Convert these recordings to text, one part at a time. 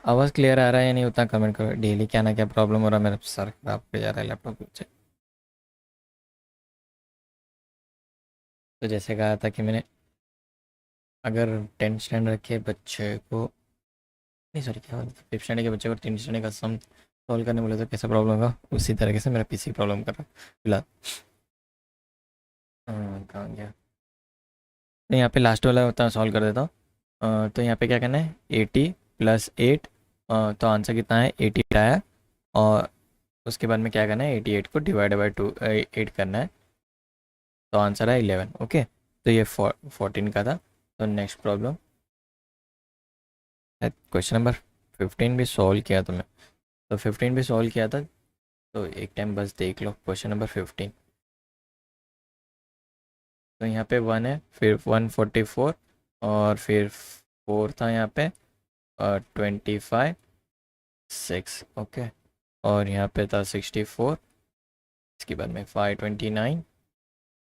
आवाज़ क्लियर आ रहा है या नहीं उतना कमेंट करो। डेली क्या ना क्या प्रॉब्लम हो रहा है, मेरा सर खराब हो जा रहा है लैपटॉप से। तो जैसे कहा था कि मैंने, अगर 10th स्टैंडर्ड के बच्चे को, नहीं सॉरी क्या, 5th स्टैंडर्ड के बच्चे को 10th स्टैंडर्ड का सम सॉल्व करने बोले तो कैसा प्रॉब्लम होगा, उसी तरीके से मेरा पीसी प्रॉब्लम कर रहा है फिलहाल। कहाँ गया? तो यहाँ पे लास्ट वाला होता है, सॉल्व कर देता हूँ। तो यहाँ पे क्या करना है, 80 + 8, तो आंसर कितना है, 88 आया। और उसके बाद में क्या करना है, 88 को डिवाइड बाई 8 करना है, तो आंसर है 11। ओके, तो ये 14 का था। तो नेक्स्ट प्रॉब्लम, क्वेश्चन नंबर 15 भी सॉल्व किया तो मैं, तो 15 भी सॉल्व किया था। तो एक टाइम बस देख लो क्वेश्चन नंबर 15। तो यहाँ पे 1 है, फिर 144, और फिर 4 था यहाँ पे, और 25, 6। ओके, और यहाँ पे था 64, इसके बाद में 529,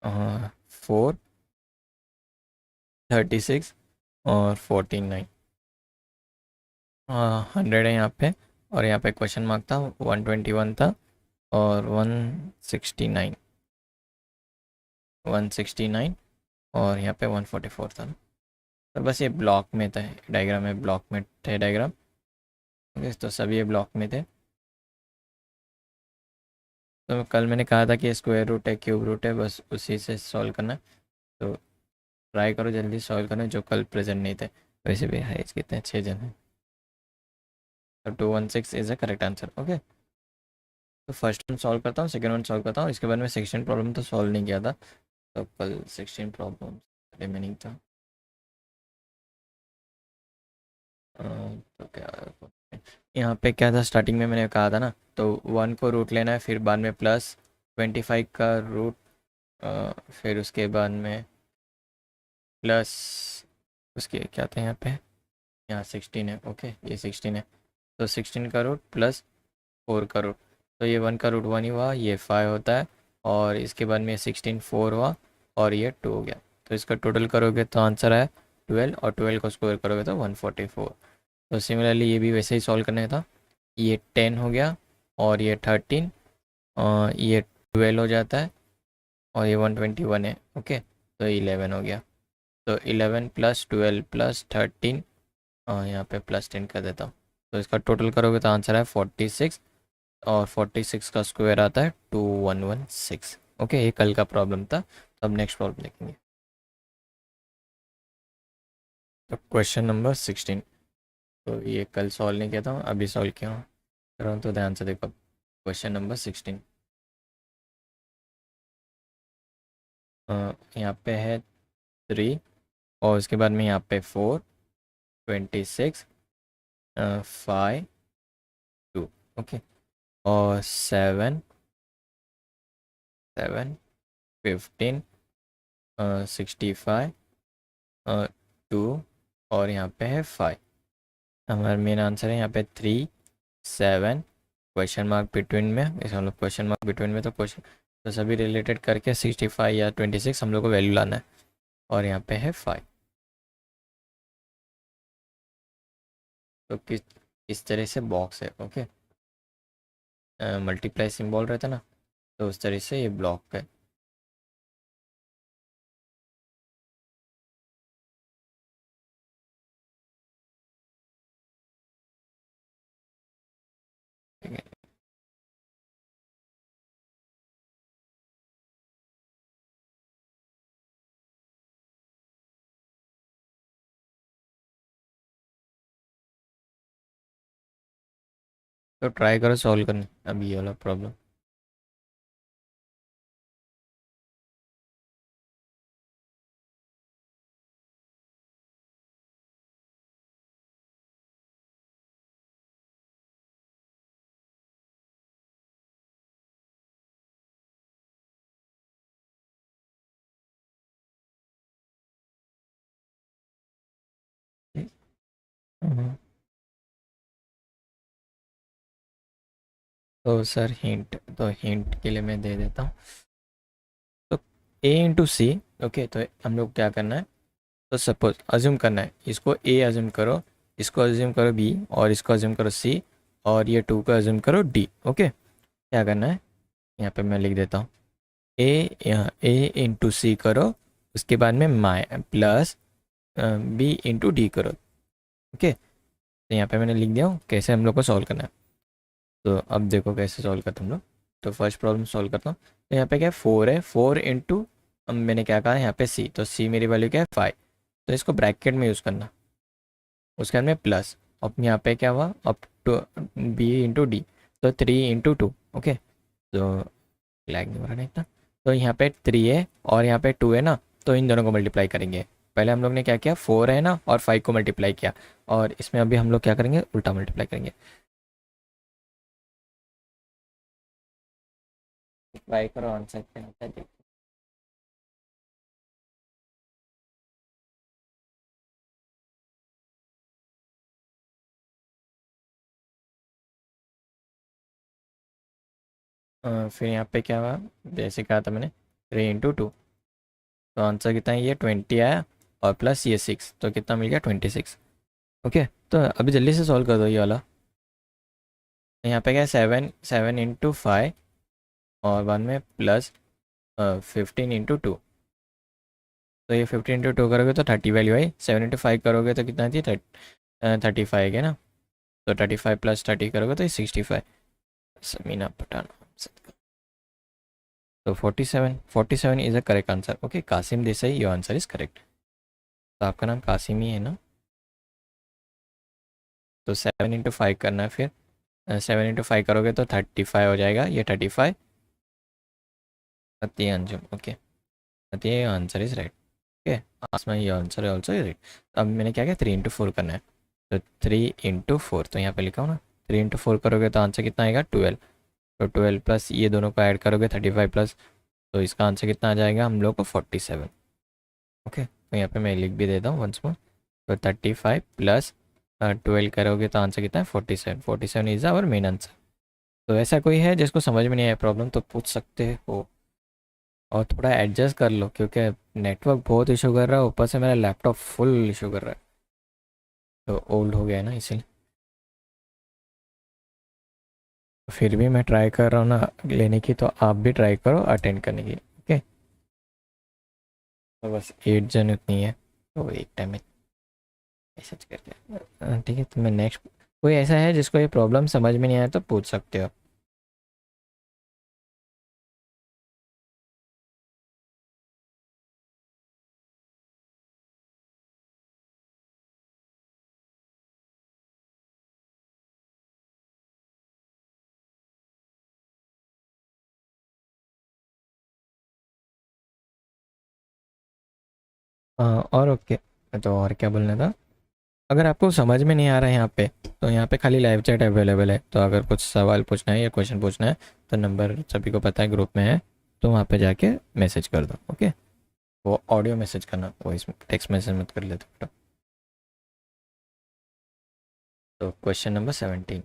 4, 36, और 49, 100 है यहाँ पे। और यहाँ पे क्वेश्चन मार्क था, 121 था, और 169, 169, और यहाँ पे 144 था ना। तो बस ये ब्लॉक में था, डायग्राम में, ब्लॉक में थे डायग्राम। ओके, तो सभी ये ब्लॉक में थे। तो कल मैंने कहा था कि स्क्वायर रूट है, क्यूब रूट है, बस उसी से सॉल्व करना है। तो ट्राई करो जल्दी सॉल्व करना, जो कल प्रेजेंट नहीं थे। वैसे भी है कितने, 6 जन हैं। तो 216 is the correct answer. Okay, तो फर्स्ट वन सॉल्व करता हूँ, सेकंड वन सॉल्व करता हूँ, इसके बाद में 16 प्रॉब्लम तो सॉल्व नहीं किया था। तो कल 16 प्रॉब्लम रिमेनिंग था। तो क्या यहाँ पे क्या था, स्टार्टिंग में मैंने कहा था ना, तो 1 को रूट लेना है, फिर बाद में प्लस 25 का रूट, फिर उसके बाद में प्लस, उसके क्या था यहाँ पे, यहाँ 16 है। ओके, ये 16 है, तो 16 का रूट प्लस 4 का रूट, तो ये 1 का रूट 1 ही हुआ, ये 5 होता है। और इसके बाद में 16 4 हुआ, और ये 2 हो गया। तो इसका टोटल करोगे तो आंसर है 12, और 12 को स्क्वायर करोगे तो 144। तो सिमिलरली ये भी वैसे ही सॉल्व करना था। ये 10 हो गया, और ये 13, और ये 12 हो जाता है, और ये 121 है। ओके, तो 11 हो गया। तो 11 + 12 + 13, यहाँ पे +10 कर देता हूँ। तो इसका टोटल करोगे तो आंसर है 46, और 46 का स्क्वायर आता है 2116। ओके, ये कल का प्रॉब्लम था। तो अब नेक्स्ट प्रॉब्लम देखेंगे। तो क्वेश्चन नंबर 16, तो ये कल सॉल्व नहीं किया था, अभी सॉल्व किया हूँ, कर रहा हूँ, तो ध्यान से देखो। क्वेश्चन नंबर 16, यहाँ पे है 3, और उसके बाद में यहाँ पे 4, 26, 5, 2। ओके, और 7, 7, 15, 65, 2, और यहाँ पे है 5। हमारा मेन आंसर है यहाँ पे 3, 7, क्वेश्चन मार्क बिटवीन में, इसे हम लोग क्वेश्चन मार्क बिटवीन में, तो क्वेश्चन, तो सभी रिलेटेड करके 65 या 26 हम लोग को वैल्यू लाना है, और यहाँ पे है 5। तो किस तरह से बॉक्स है। ओके, मल्टीप्लाई सिंबल रहता है ना, तो उस तरह से ये ब्लॉक है। ठीक है, तो ट्राई करो सॉल्व करने अभी ये वाला प्रॉब्लम। हम्म, तो सर हिंट, तो हिंट के लिए मैं दे देता हूँ। तो A × C। ओके, तो हम लोग क्या करना है, तो सपोज अज्यूम करना है, इसको A अज्यूम करो, इसको अज्यूम करो बी, और इसको अज्यूम करो सी, और ये 2 को अज्यूम करो डी। ओके, क्या करना है, यहाँ पे मैं लिख देता हूँ ए, यहाँ ए इंटू सी करो, उसके बाद में माइ प्लस बी इंटू डी करो। ओके, तो यहाँ पे मैंने लिख दिया हूँ कैसे हम लोग को सॉल्व करना है। तो अब देखो कैसे सॉल्व करते हम लोग। तो फर्स्ट प्रॉब्लम सॉल्व करता हूँ। तो यहाँ पे क्या है, 4 है, 4 इंटू मैंने क्या कहा यहाँ पे सी, तो सी मेरी वैल्यू क्या है 5। तो इसको ब्रैकेट में यूज़ करना, उसके बाद में प्लस, अब यहाँ पे क्या हुआ, अब टू बी इंटू डी, तो 3 इंटू 2। ओके, तो लैग नहीं हो रहा ना इतना। तो यहाँ पे 3 है और यहाँ पे 2 है ना, तो इन दोनों को मल्टीप्लाई करेंगे। पहले हम लोग ने क्या किया, 4 है ना और 5 को मल्टीप्लाई किया, और इसमें अभी हम लोग क्या करेंगे, उल्टा मल्टीप्लाई करेंगे। ट्राई करो आंसर क्या होता है देखो। फिर यहाँ पे क्या हुआ, जैसे कहा था मैंने 3 इंटू 2, तो आंसर कितना है, ये 20 आया, और प्लस ये 6, तो कितना मिल गया 26। ओके, तो अभी जल्दी से सॉल्व कर दो ये वाला। यहाँ पे क्या है, 7 इंटू 5, और बाद में प्लस 15 इंटू 2। तो ये 15 इंटू 2 करोगे तो 30 वैल्यू आई, 7 इंटू 5 करोगे तो कितना थी, 35 है ना। तो 35 प्लस 30 करोगे तो ये 65। समीना पठान। तो 47 is a correct answer. Okay, Kasim Desai, your answer is correct. तो आपका नाम कासिम ही है ना। तो 7 इंटू 5 करना है फिर, 7 इंटू 5 करोगे तो 35 हो जाएगा, ये 35 सत्य अंजुम। ओके, सत्य आंसर इज राइट। ओके, आसमा ये आंसर है ऑल्सो राइट। अब मैंने क्या किया, 3 इंटू 4 करना है, तो 3 इंटू 4, तो यहाँ पे लिखा हूँ ना, 3 इंटू 4 करोगे तो आंसर कितना आएगा 12। तो 12 प्लस ये दोनों को ऐड करोगे 35 प्लस, तो इसका आंसर कितना आ जाएगा हम लोग को 47। ओके, तो यहाँ पे मैं लिख भी देता हूँ वंस मोर। तो 35 प्लस 12 करोगे तो आंसर कितना है 47। 47 इज आवर मेन आंसर। तो ऐसा कोई है जिसको समझ में नहीं आया प्रॉब्लम तो पूछ सकते हो, और थोड़ा एडजस्ट कर लो, क्योंकि नेटवर्क बहुत इशू कर रहा है, ऊपर से मेरा लैपटॉप फुल इशू कर रहा है, तो ओल्ड हो गया है ना इसीलिए। फिर भी मैं ट्राई कर रहा हूँ ना लेने की, तो आप भी ट्राई करो अटेंड करने की। ओके, तो बस 8 जन उतनी है, तो एक टाइम में मैसेज करके ठीक है। तो मैं नेक्स्ट, कोई ऐसा है जिसको ये प्रॉब्लम समझ में नहीं आया तो पूछ सकते हो। और ओके, तो और क्या बोलना था, अगर आपको समझ में नहीं आ रहा है यहाँ पे, तो यहाँ पे खाली लाइव चैट अवेलेबल है, तो अगर कुछ सवाल पूछना है या क्वेश्चन पूछना है तो नंबर सभी को पता है, ग्रुप में है, तो वहाँ पे जाके मैसेज कर दो। ओके, वो ऑडियो मैसेज करना, वॉइस टेक्स्ट मैसेज मत कर लेते बेटा। तो क्वेश्चन नंबर 17,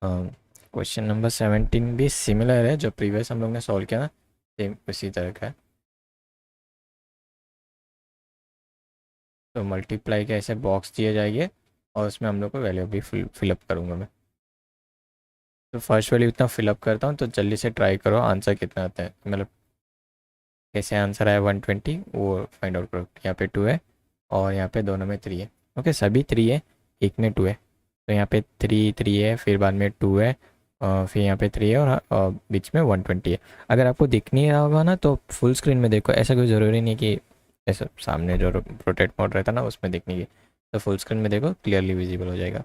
क्वेश्चन नंबर 17 भी सिमिलर है, जो प्रीवियस हम लोग ने सॉल्व किया ना, सेम उसी तरह का है। तो मल्टीप्लाई के ऐसे बॉक्स दिए जाएंगे, और उसमें हम लोग को वैल्यू भी फिलअप करूँगा मैं। तो फर्स्ट वैल्यू इतना फिलअप करता हूँ, तो जल्दी से ट्राई करो आंसर कितना आता है, मतलब कैसे आंसर आया 120 वो फाइंड आउट करो। यहाँ पे 2 है, और यहाँ पे दोनों में 3 है। ओके, सभी 3 है, एक में 2 है, तो यहाँ पे 3 है, फिर बाद में 2 है, फिर यहाँ पे 3 है, और बीच में 120 है। अगर आपको दिख नहीं रहा होगा ना तो फुल स्क्रीन में देखो, ऐसा कोई ज़रूरी नहीं कि ऐसा सामने जो रोटेट मोड रहता है ना उसमें दिखने की, तो फुल स्क्रीन में देखो, क्लियरली विजिबल हो जाएगा।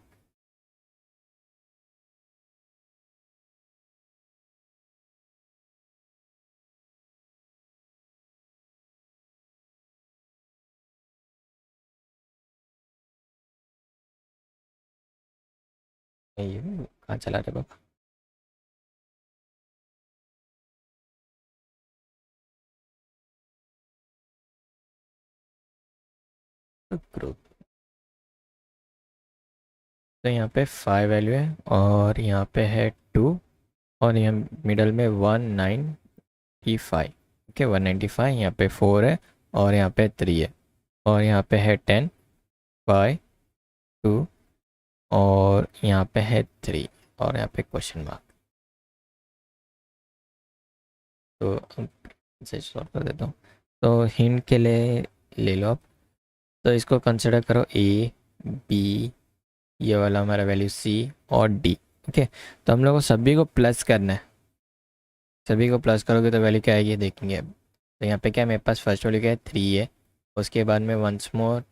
ये कहाँ चला रहे बाबा, ग्रुप। तो यहाँ पे 5 वैल्यू है, और यहाँ पे है 2, और यहाँ मिडल में 195। ओके, 195, यहाँ पे 4 है, और यहाँ पे 3 है। और यहाँ पे है 10 बाय 2 और यहाँ पे है 3 और यहाँ पे क्वेश्चन मार्क। तो अब इसे सॉल्व कर देता हूँ। तो हिंट के लिए ले लो आप। तो इसको कंसिडर करो ए, बी, ये वाला हमारा वैल्यू सी और डी। ओके, तो हम लोग को सभी को प्लस करना है। सभी को प्लस करोगे तो वैल्यू क्या आएगी देखेंगे अब। तो यहाँ पे क्या है, मेरे पास फर्स्ट वैल्यू क्या है 3 है, उसके बाद में वंस मोर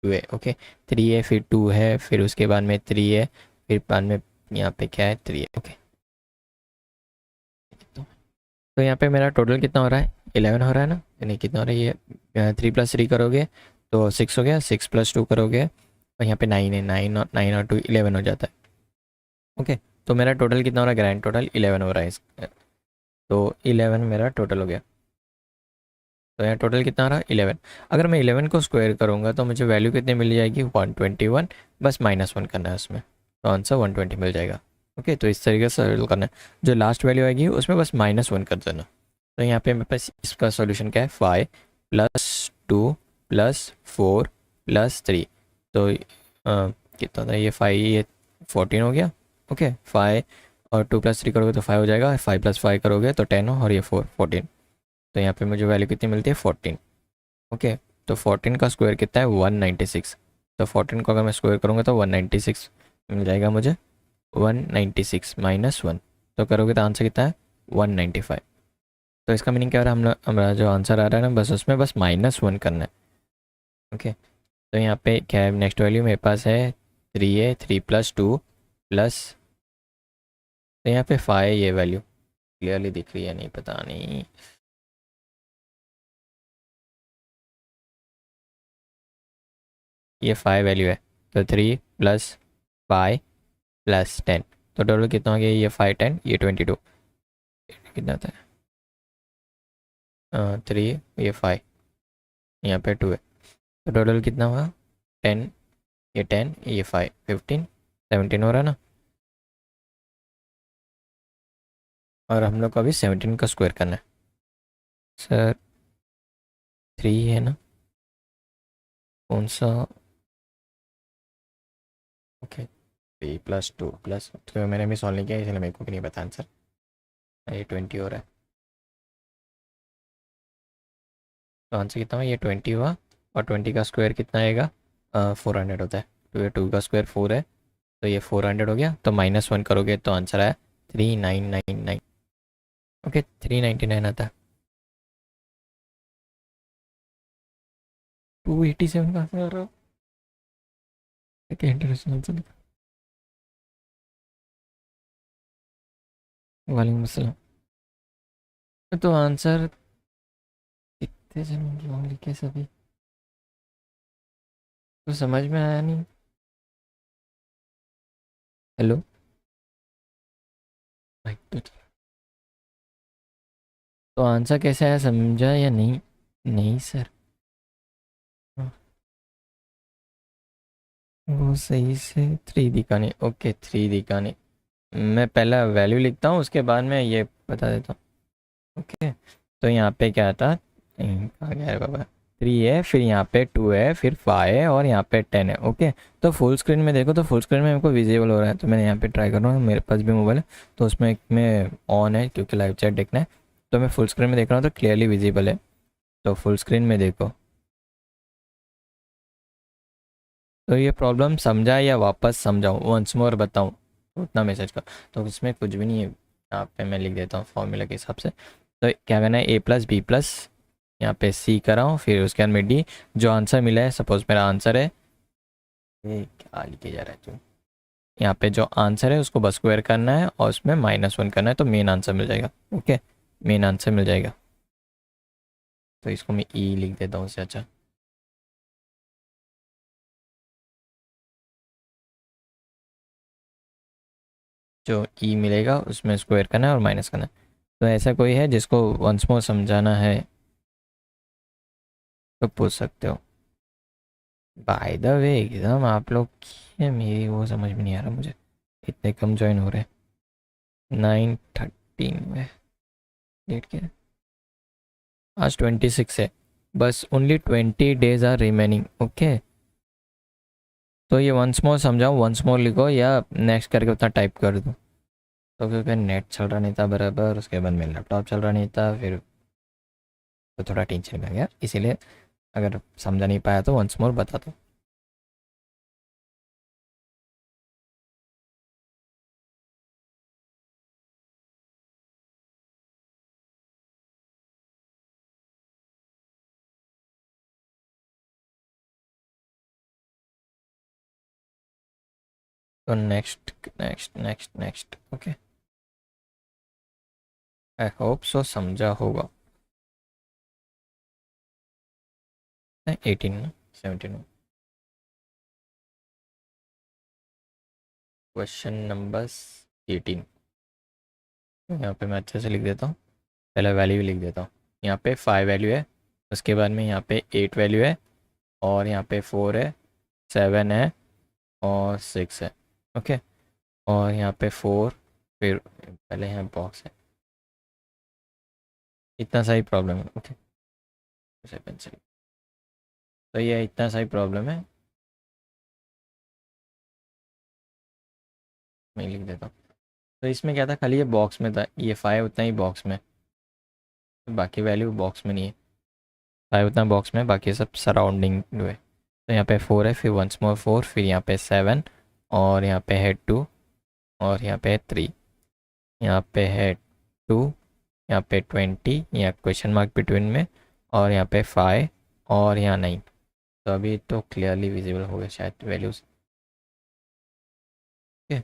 2 है। ओके, 3 है फिर 2 है फिर उसके बाद में 3 है फिर बाद में यहाँ पे क्या है 3 है। ओके, तो यहाँ पे मेरा टोटल कितना हो रहा है 11 हो रहा है ना, यानी कितना हो रहा है ये 3 + 3 करोगे तो 6 हो गया, 6 + 2 करोगे और यहाँ पे 9 है, 9 और 2 11 हो जाता है। ओके, तो मेरा टोटल कितना हो रहा है, ग्रैंड टोटल 11 हो रहा है तो 11 मेरा टोटल हो गया। तो यहाँ टोटल कितना आ रहा है 11। अगर मैं 11 को स्क्वायर करूँगा तो मुझे वैल्यू कितनी मिल जाएगी 121, बस -1 करना है उसमें, तो आंसर 120 मिल जाएगा। ओके, तो इस तरीके से सॉल्व करना है, जो लास्ट वैल्यू आएगी उसमें बस -1 कर देना। तो यहाँ पे मेरे पास इसका सॉल्यूशन क्या है 5 + 2 + 4 + 3। तो कितना था ये 5, ये 14 हो गया। ओके, 5 और 2 + 3 करोगे तो 5 हो जाएगा, 5 + 5 करोगे तो 10 और ये 4 14। तो यहाँ पे मुझे वैल्यू कितनी मिलती है 14। ओके, तो 14 का स्क्वायर कितना है 196। तो 14 को अगर मैं स्क्वायर करूँगा तो 196 मिल जाएगा मुझे। 196 -1 तो करोगे तो आंसर कितना है 195। तो इसका मीनिंग क्या हो रहा है, हमारा जो आंसर आ रहा है ना बस उसमें बस -1 करना है। ओके, तो यहाँ पे क्या है नेक्स्ट वैल्यू मेरे पास है 3 है, 3 + 2 प्लस, तो यहाँ पे 5 ये वैल्यू क्लियरली दिख रही है नहीं पता नहीं। ये 5 वैल्यू है, तो 3 + 5 + 10, तो टोटल कितना हो गया ये 5 10 ये 22 कितना था 3 ये 5 यहाँ पे 2 है, तो टोटल कितना हुआ 10 ये 10 ये 5 15 17 हो रहा है ना। और हम लोग को अभी 17 का स्क्वायर करना है सर। 3 है ना, कौन सा, ओके 3 + 2 प्लस, तो मैंने भी सॉल्व नहीं किया इसलिए मेरे को भी नहीं पता आंसर। ये 20 हो रहा है, तो आंसर कितना हुआ ये 20 हुआ। और 20 का स्क्वायर कितना आएगा 400 होता है, तो ये 2 का स्क्वायर 4 है, तो ये 400 हो गया, तो -1 करोगे तो आंसर आया 3999। ओके, 399 आता है। 287 कहाँ से आ रहा है इंटरनेशनल से। वालेकुम अस्सलाम। तो आंसर कितने जन लॉन्ग लिखे सभी, तो समझ में आया नहीं। हेलो भाई, तो आंसर कैसे आया समझा या नहीं। नहीं सर, हाँ, वो सही से 3 दिखाने, ओके 3 दिखाने, मैं पहला वैल्यू लिखता हूँ उसके बाद में ये बता देता हूँ। ओके, तो यहाँ पे क्या था कहाँ गया है बाबा, 3 है फिर यहाँ पे 2 है फिर 5 है और यहाँ पे 10 है। ओके, तो फुल स्क्रीन में देखो, तो फुल स्क्रीन में मेरे को विजिबल हो रहा है, तो मैंने यहाँ पे ट्राई कर रहा हूँ, मेरे पास भी मोबाइल है तो उसमें एक में ऑन है क्योंकि लाइव चैट देखना है, तो मैं फुल स्क्रीन में देख रहा हूँ तो क्लियरली विजिबल है। तो फुल स्क्रीन में देखो, तो ये प्रॉब्लम समझा या वापस समझाऊँ वंस मोर बताऊँ, उतना मैसेज का, तो इसमें कुछ भी नहीं है। यहाँ पे मैं लिख देता हूँ फॉर्मूला के हिसाब से। तो क्या करना है A + B+, यहाँ पे C कराऊँ फिर उसके बाद में D, जो आंसर मिला है सपोज मेरा आंसर है ये क्या लिखे जा रहा है तू, यहाँ पे जो आंसर है उसको बस स्क्वायर करना है और उसमें -1 करना है तो मेन आंसर मिल जाएगा। ओके, मेन आंसर मिल जाएगा, तो इसको मैं E लिख देता हूँ उससे अच्छा। जो ई मिलेगा उसमें स्क्वायर करना है और माइनस करना है। तो ऐसा कोई है जिसको वंस मोर समझाना है तो पूछ सकते हो। बाय द वे एग्ज़ाम आप लोग की है, मेरी वो समझ में नहीं आ रहा मुझे, इतने कम ज्वाइन हो रहे हैं। 9:13 में डेट क्या है, आज 26 है। बस only 20 days are remaining. Okay, तो ये वंस मोर समझाऊँ, वंस मोर लिखो या नेक्स्ट करके उतना टाइप कर दूँ? तो क्योंकि नेट चल रहा नहीं था बराबर, उसके बाद मेरा लैपटॉप चल रहा नहीं था, फिर तो थोड़ा टेंशन में गया, इसीलिए अगर समझा नहीं पाया तो वंस मोर बता दो। तो next next next next, okay, I hope so समझा होगा। 18 ना, 17। Question number 18। यहाँ पे मैं अच्छे से लिख देता हूँ, पहले वैल्यू लिख देता हूँ। यहाँ पे 5 वैल्यू है, उसके बाद में यहाँ पे 8 वैल्यू है, और यहाँ पे 4 है, 7 है, और 6 है। ओके, और यहाँ पे 4, फिर पहले यहाँ बॉक्स है। इतना सही प्रॉब्लम है। ओके, पेंसिल, तो ये इतना सही प्रॉब्लम है, मैं लिख देता हूँ। तो इसमें क्या था, खाली ये बॉक्स में था, ये 5 उतना ही बॉक्स में, बाकी वैल्यू बॉक्स में नहीं है। 5 उतना बॉक्स में, बाकी सब सराउंडिंग है। तो यहाँ पे 4 है, फिर वंस मोर 4, फिर यहाँ पे 7, और यहाँ पे है 2, और यहाँ पे है 3, यहाँ पे है 2, यहाँ पे 20, यहाँ क्वेश्चन मार्क बिटवीन में, और यहाँ पे 5, और यहाँ 9। तो अभी तो क्लियरली विजिबल हो गया शायद वैल्यूज। ओके,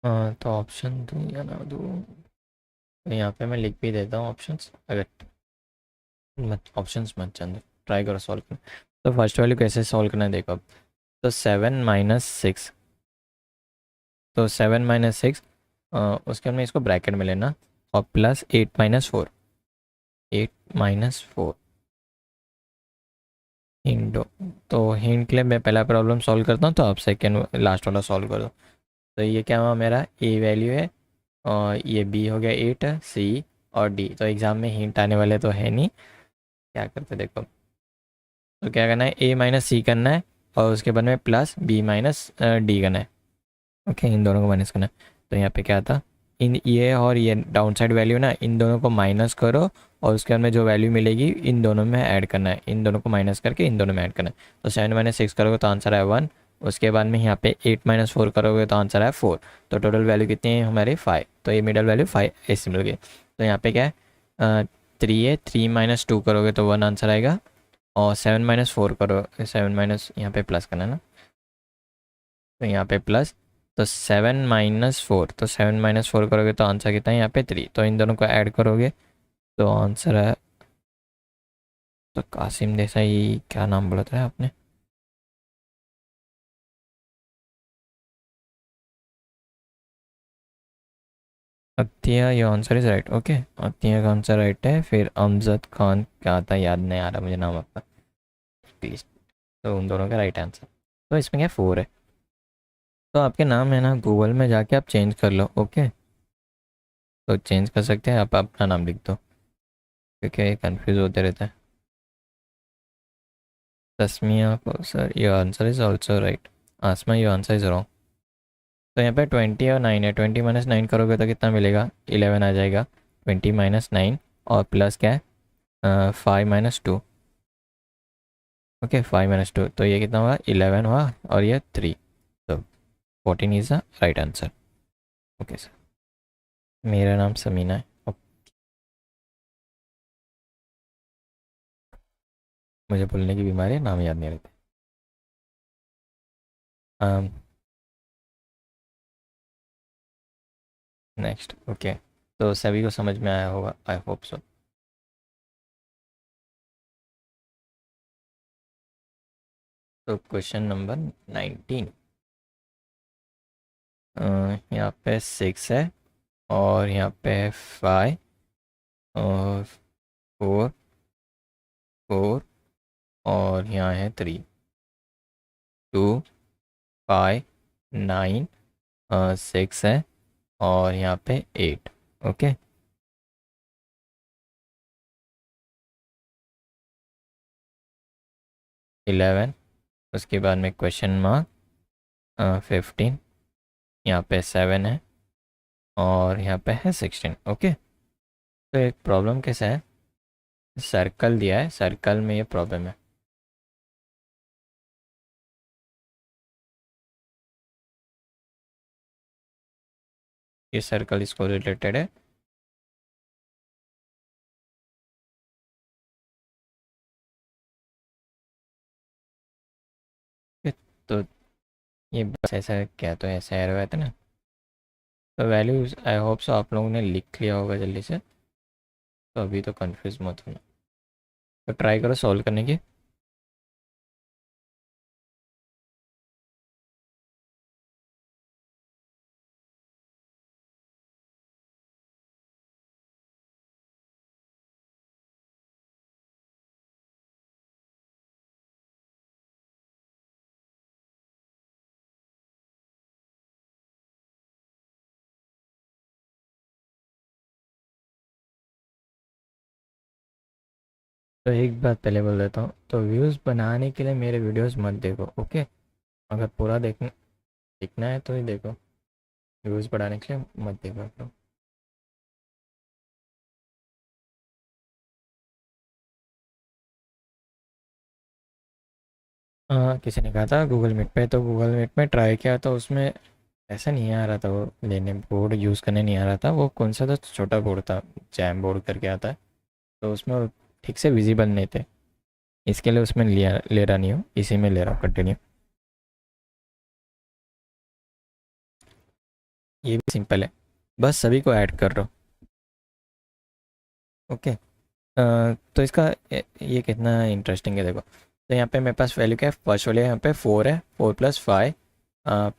हाँ, तो ऑप्शन दूँ या ना दूँ? तो यहाँ पे मैं लिख भी देता हूँ ऑप्शंस, अगर मत ऑप्शंस मत चंद, ट्राई करो सॉल्व करना। तो फर्स्ट वैल्यू कैसे सॉल्व करना है देखो अब। तो 7 - 6, तो 7 - 6, उसके बाद में इसको ब्रैकेट में लेना, और प्लस 8 - 4, 8 - 4 हिंट। तो हिंट के लिए मैं पहला प्रॉब्लम सॉल्व करता हूँ, तो आप सेकेंड लास्ट वाला सॉल्व कर दो। तो ये क्या हुआ, मेरा ए वैल्यू है, और ये बी हो गया 8, सी और डी। तो एग्ज़ाम में हिंट आने वाले तो है नहीं, क्या करते देखो। तो क्या करना है, A - C करना है, और उसके बाद में प्लस B - D करना है। ओके, इन दोनों को माइनस करना है। तो यहाँ पे क्या था, इन ये और ये डाउन साइड वैल्यू ना, इन दोनों को माइनस करो, और उसके बाद में जो वैल्यू मिलेगी इन दोनों में ऐड करना है, इन दोनों को माइनस करके इन दोनों में ऐड करना है। तो 7 - 6 करोगे तो आंसर है 1। उसके बाद में यहाँ पे 8 - 4 करोगे तो आंसर है 4। तो टोटल वैल्यू कितनी है हमारी, 5। तो ये मिडल वैल्यू 5 ऐसे मिल गई। तो यहाँ पे क्या है, 3 है, 3 - 2 करोगे तो 1 आंसर आएगा, और 7 - 4 करो, 7 माइनस यहाँ पे प्लस करना है ना, तो यहाँ पे प्लस। तो 7 - 4, तो 7 - 4 करोगे तो आंसर कितना है यहाँ पे 3। तो इन दोनों को ऐड करोगे तो आंसर है, तो कासिम देसाई, क्या नाम बोला था आपने? अतिया, ये answer is right. Okay, Atiya का आंसर राइट है। फिर अमजद खान क्या था, याद नहीं आ रहा मुझे नाम आपका प्लीज़। तो उन दोनों का राइट आंसर। तो इसमें क्या 4 है। तो आपके नाम है ना, गूगल में जाके आप चेंज कर लो। ओके, तो चेंज कर सकते हैं, आप अपना नाम लिख दो, क्योंकि कंफ्यूज होते रहता है। Tasmiya sir, your answer is also right. Asma, your answer is wrong. तो यहाँ पे 20 और 9 है, 20 - 9 करोगे तो कितना मिलेगा, 11 आ जाएगा। 20 - 9, और प्लस क्या है, 5 - 2। ओके, 5 - 2, तो ये कितना हुआ, 11 हुआ, और ये 3। तो 14 is the right answer. Okay sir, मेरा नाम समीना है। मुझे बोलने की बीमारी है, नाम याद नहीं रहते। नेक्स्ट, ओके, तो सभी को समझ में आया होगा, आई होप सो। तो क्वेश्चन नंबर 19, यहाँ पे 6 है, और यहाँ पे 5, और 4, 4, और यहाँ है 3, 2, 5, 9, 6 है, और यहाँ पे 8। ओके, 11, उसके बाद में क्वेश्चन मार्क, 15, यहाँ पे 7 है, और यहाँ पे है 16। ओके, तो एक प्रॉब्लम कैसा है, सर्कल दिया है, सर्कल में ये प्रॉब्लम है। ये सर्कल इसको रिलेटेड है। तो ये बस ऐसा क्या, तो ऐसा एरर आया था ना। तो वैल्यूज आई होप सो आप लोगों ने लिख लिया होगा जल्दी से, तो अभी तो कंफ्यूज मत होना। तो ट्राई करो सॉल्व करने की। तो एक बात पहले बोल देता हूँ, तो व्यूज़ बनाने के लिए मेरे वीडियोस मत देखो, ओके। अगर पूरा देखना है तो ही देखो, व्यूज़ बढ़ाने के लिए मत देखो आप लोग। हाँ, किसी ने कहा था गूगल मीट पे, तो गूगल मीट में ट्राई किया तो उसमें ऐसा नहीं आ रहा था, वो लेने बोर्ड यूज़ करने नहीं आ रहा था। वो कौन सा था, छोटा बोर्ड था, जैम बोर्ड करके आता है, तो उसमें वो ठीक से विजिबल नहीं थे। इसके लिए उसमें लिया ले रहा नहीं हूँ, इसी में ले रहा हूँ कंटिन्यू। ये भी सिंपल है, बस सभी को ऐड कर रहा हूँ। ओके, तो इसका ये कितना इंटरेस्टिंग है देखो। तो यहाँ पे मेरे पास वैल्यू क्या है, फर्स्ट वाले यहाँ पे 4 है, 4 + 5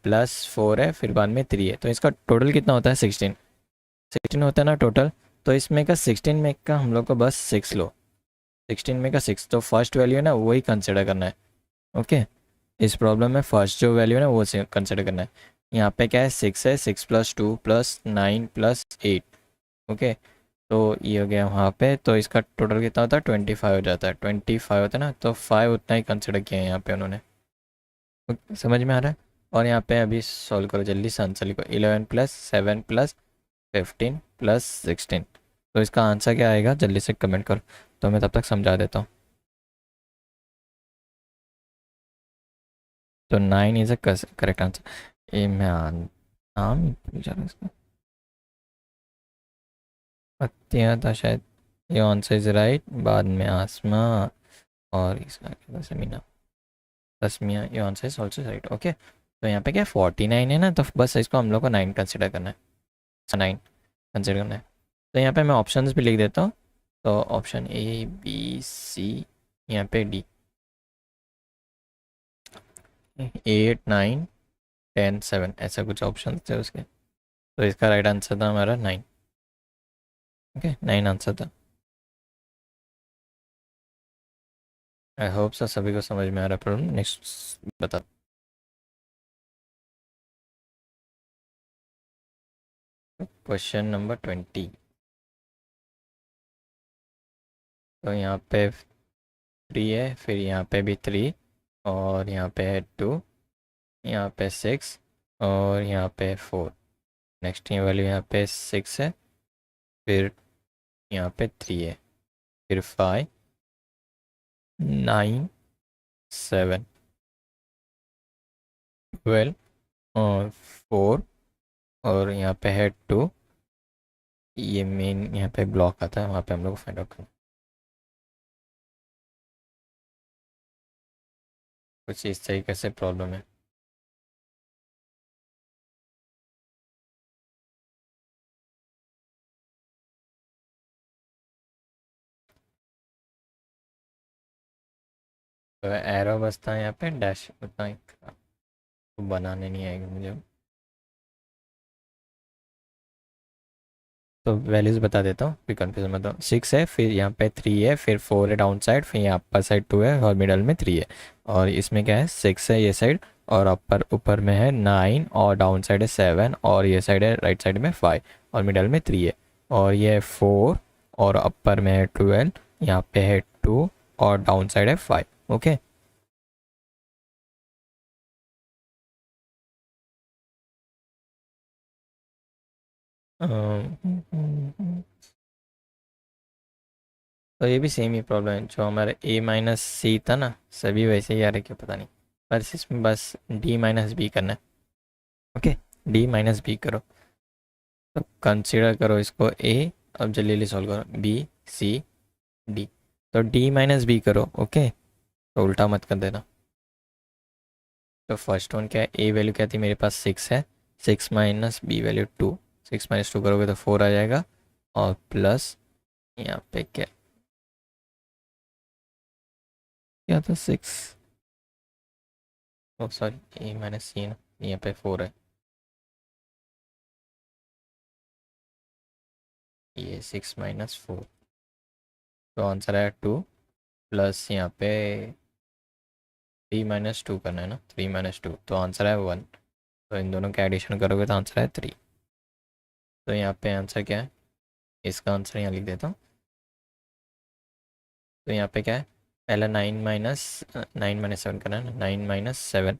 +4 है, फिर बाद में 3 है, तो इसका टोटल कितना होता है, 16 होता है ना टोटल। तो इसमें का 16 में का हम लोग को बस 6 लो, 16 में का 6, तो फर्स्ट वैल्यू है ना वही कंसिडर करना है। ओके, इस प्रॉब्लम में फर्स्ट जो वैल्यू है ना वो कंसिडर करना है। यहाँ पे क्या है, 6 है, 6 + 2 + 9 + 8। ओके, तो ये हो गया वहाँ पे, तो इसका टोटल कितना होता है, 25 हो जाता है। 25 होता है ना, तो 5 उतना ही कंसिडर किया है यहाँ पे उन्होंने। समझ में आ रहा है। और यहाँ पे अभी सॉल्व करो जल्दी से, आंसर लिखो, 11 + 7 + 15 + 16। तो इसका आंसर क्या आएगा, जल्दी से कमेंट करो, तो मैं तब तक समझा देता हूँ। तो 9 इज़ अ करेक्ट आंसर। ये मैं नाम ही भूल जा रहा हूँ इसका, पत्तियाँ था शायद। ये आंसर इज राइट, बाद में आसमा, और इसका क्या था, समीना, तस्मिया। ये answer is also right. Okay, तो यहाँ पे क्या 49 है ना, तो बस इसको हम लोग को 9 कंसिडर करना है, 9 कंसिडर करना है। तो यहाँ पे मैं ऑप्शंस भी लिख देता हूँ। तो ऑप्शन A B C, यहाँ पे D, 8 9 10 7, ऐसा कुछ ऑप्शन थे उसके। तो इसका राइट आंसर था हमारा 9। ओके, 9 आंसर था। आई होप सो सभी को समझ में आ रहा है प्रॉब्लम। नेक्स्ट बता। Question number 20। तो यहाँ पे 3 है, फिर यहाँ पे भी 3, और यहाँ पे है 2, यहाँ पे 6, और यहाँ पे 4। नेक्स्ट ये वाली यहाँ पे 6 है, फिर यहाँ पे 3 है, फिर 5, 9, 7, 12, और 4, और यहाँ पे है 2। ये मेन यहाँ पे ब्लॉक आता है, वहाँ पे हम लोग को फाइंड आउट करना, कुछ इस तरीके से प्रॉब्लम है। तो एरो बसता है यहाँ पे, डैश उतना ही बनाने नहीं आएगा मुझे। तो वैल्यूज़ बता देता हूँ, फिर कन्फ्यूजन मत हो। 6 है, फिर यहाँ पे 3 है, फिर 4 है डाउन साइड, फिर यहाँ अपर साइड 2 है और मिडल में 3 है। और इसमें क्या है, 6 है ये साइड, और अपर ऊपर में है 9, और डाउन साइड है 7, और ये साइड है राइट साइड में 5, और मिडल में 3 है। और ये 4, और अपर में है 12, यहाँ पे है 2, और डाउन साइड है 5। ओके। तो ये भी सेम ही प्रॉब्लम है, जो हमारा ए माइनस सी था ना, सभी वैसे ही आ रहे, क्या पता नहीं। बस इसमें बस डी माइनस बी करना है। ओके, डी माइनस बी करो। तो कंसीडर करो इसको ए, अब जल्दी जल्दी सॉल्व करो, बी सी डी। तो डी माइनस बी करो। ओके, तो उल्टा मत कर देना। तो फर्स्ट वन क्या है, ए वैल्यू क्या थी मेरे पास, 6 है, 6 माइनस बी वैल्यू 2, 6 माइनस 2 करोगे तो 4 आ जाएगा, और प्लस यहाँ पे क्या क्या था, 6, ओ सॉरी, ए माइनस सी ना, यहाँ पे 4 है, ये 6 - 4, तो आंसर है 2, प्लस यहाँ पे 3 - 2 करना है ना, 3 - 2, तो आंसर है 1। तो इन दोनों का एडिशन करोगे तो आंसर है 3। तो यहाँ पे आंसर क्या है, इसका आंसर यहाँ लिख देता हूँ। तो यहाँ पे क्या है, पहला 9 - 7 करना है ना, 9 - 7।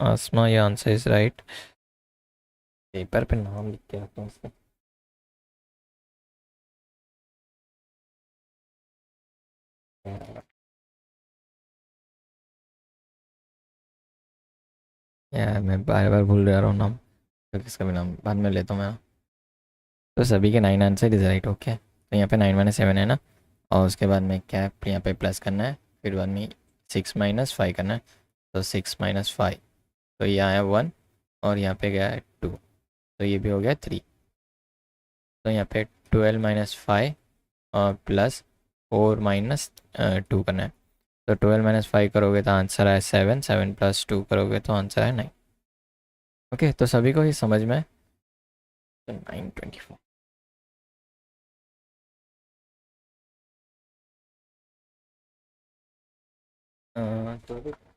आसमा, ये आंसर इज राइट। पेपर पे नाम लिख के रखता हूँ उसका। यार मैं बार बार भूल जा रहा हूँ नाम, तो किसका भी नाम बाद में लेता हूँ मैं। तो सभी के 9 आंसर इज राइट। ओके, तो यहाँ पे 9 - 7 है ना, और उसके बाद में क्या है, यहाँ पे प्लस करना है, फिर बाद में 6 - 5 करना है। तो 6 - 5, तो यहाँ है 1, और यहाँ पे गया है 2, तो ये भी हो गया 3। तो यहाँ पे 12 - 5 और प्लस 4 - 2 करना है। तो 12 - 5 करोगे तो आंसर है 7, 7 + 2 करोगे तो आंसर है 9। ओके, तो सभी को ये समझ में है? तो 9 24। तो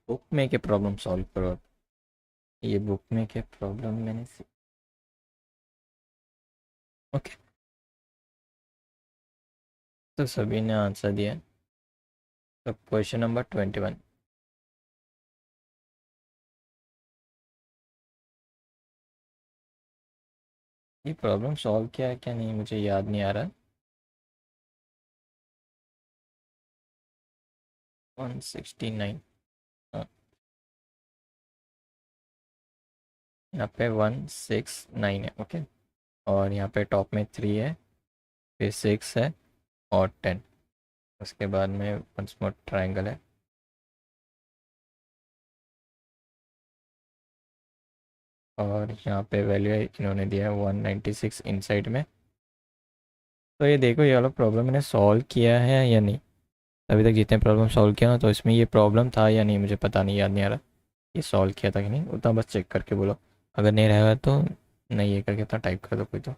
बुक में के प्रॉब्लम सॉल्व करो। ये बुक में के प्रॉब्लम मैंने ओके, तो सभी ने आंसर दिया। तो क्वेश्चन नंबर 21। ये प्रॉब्लम सॉल्व किया है क्या नहीं मुझे याद नहीं आ रहा। 169। हाँ, यहाँ पे 169 है। ओके, और यहाँ पे टॉप में 3 है, फिर 6 है, और 10। उसके बाद में वंस मोर ट्रायंगल है, और यहाँ पे वैल्यू है इन्होंने दिया है 196 इनसाइड में। तो ये देखो, ये वाला प्रॉब्लम मैंने सॉल्व किया है या नहीं। अभी तक जितने प्रॉब्लम सॉल्व किया ना, तो इसमें ये प्रॉब्लम था या नहीं मुझे पता नहीं, याद नहीं आ रहा ये सॉल्व किया था कि नहीं, उतना बस चेक करके बोलो। अगर नहीं रहेगा तो नहीं, ये करके उतना टाइप कर दो कोई तो।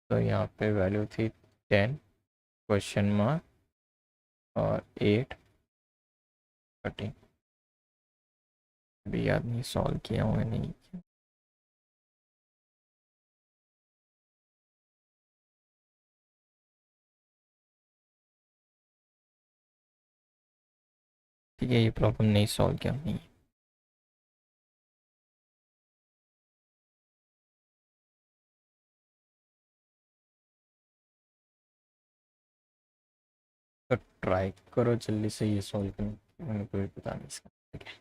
तो यहाँ पे वैल्यू थी 10 क्वेश्चन मार्क, और 8 कटिंग। अभी याद नहीं सॉल्व किया हूँ या नहीं किया। ठीक है, ये प्रॉब्लम नहीं सॉल्व किया नहीं। तो ट्राई करो जल्दी से ये सॉल्व करने, मेरे को भी पता नहीं इसका। ठीक है।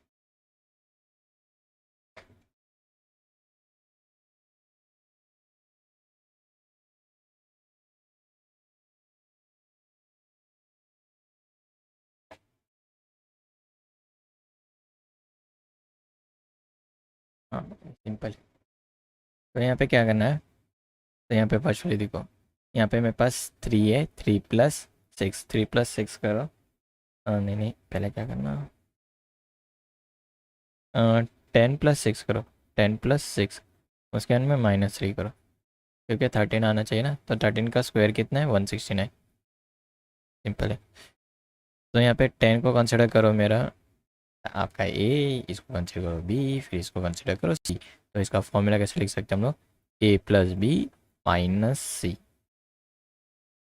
हाँ, सिंपल। तो यहाँ पे क्या करना है, तो यहाँ पे वर्चुअली देखो, यहाँ पे मेरे पास 3 है, 3 + 6, 3 + 6 करो। नहीं नहीं, पहले क्या करना, 10+6 करो, 10+6 उसके अंदर में -3 करो, क्योंकि 13 आना चाहिए ना, तो 13 का स्क्वायर कितना है 169। सिंपल है। तो यहाँ पे 10 को कंसिडर करो मेरा आपका ए, इसको कंसिडर करो बी, फिर इसको कंसिडर करो सी। तो इसका फॉर्मूला कैसे लिख सकते हैं हम लोग, a+b-c।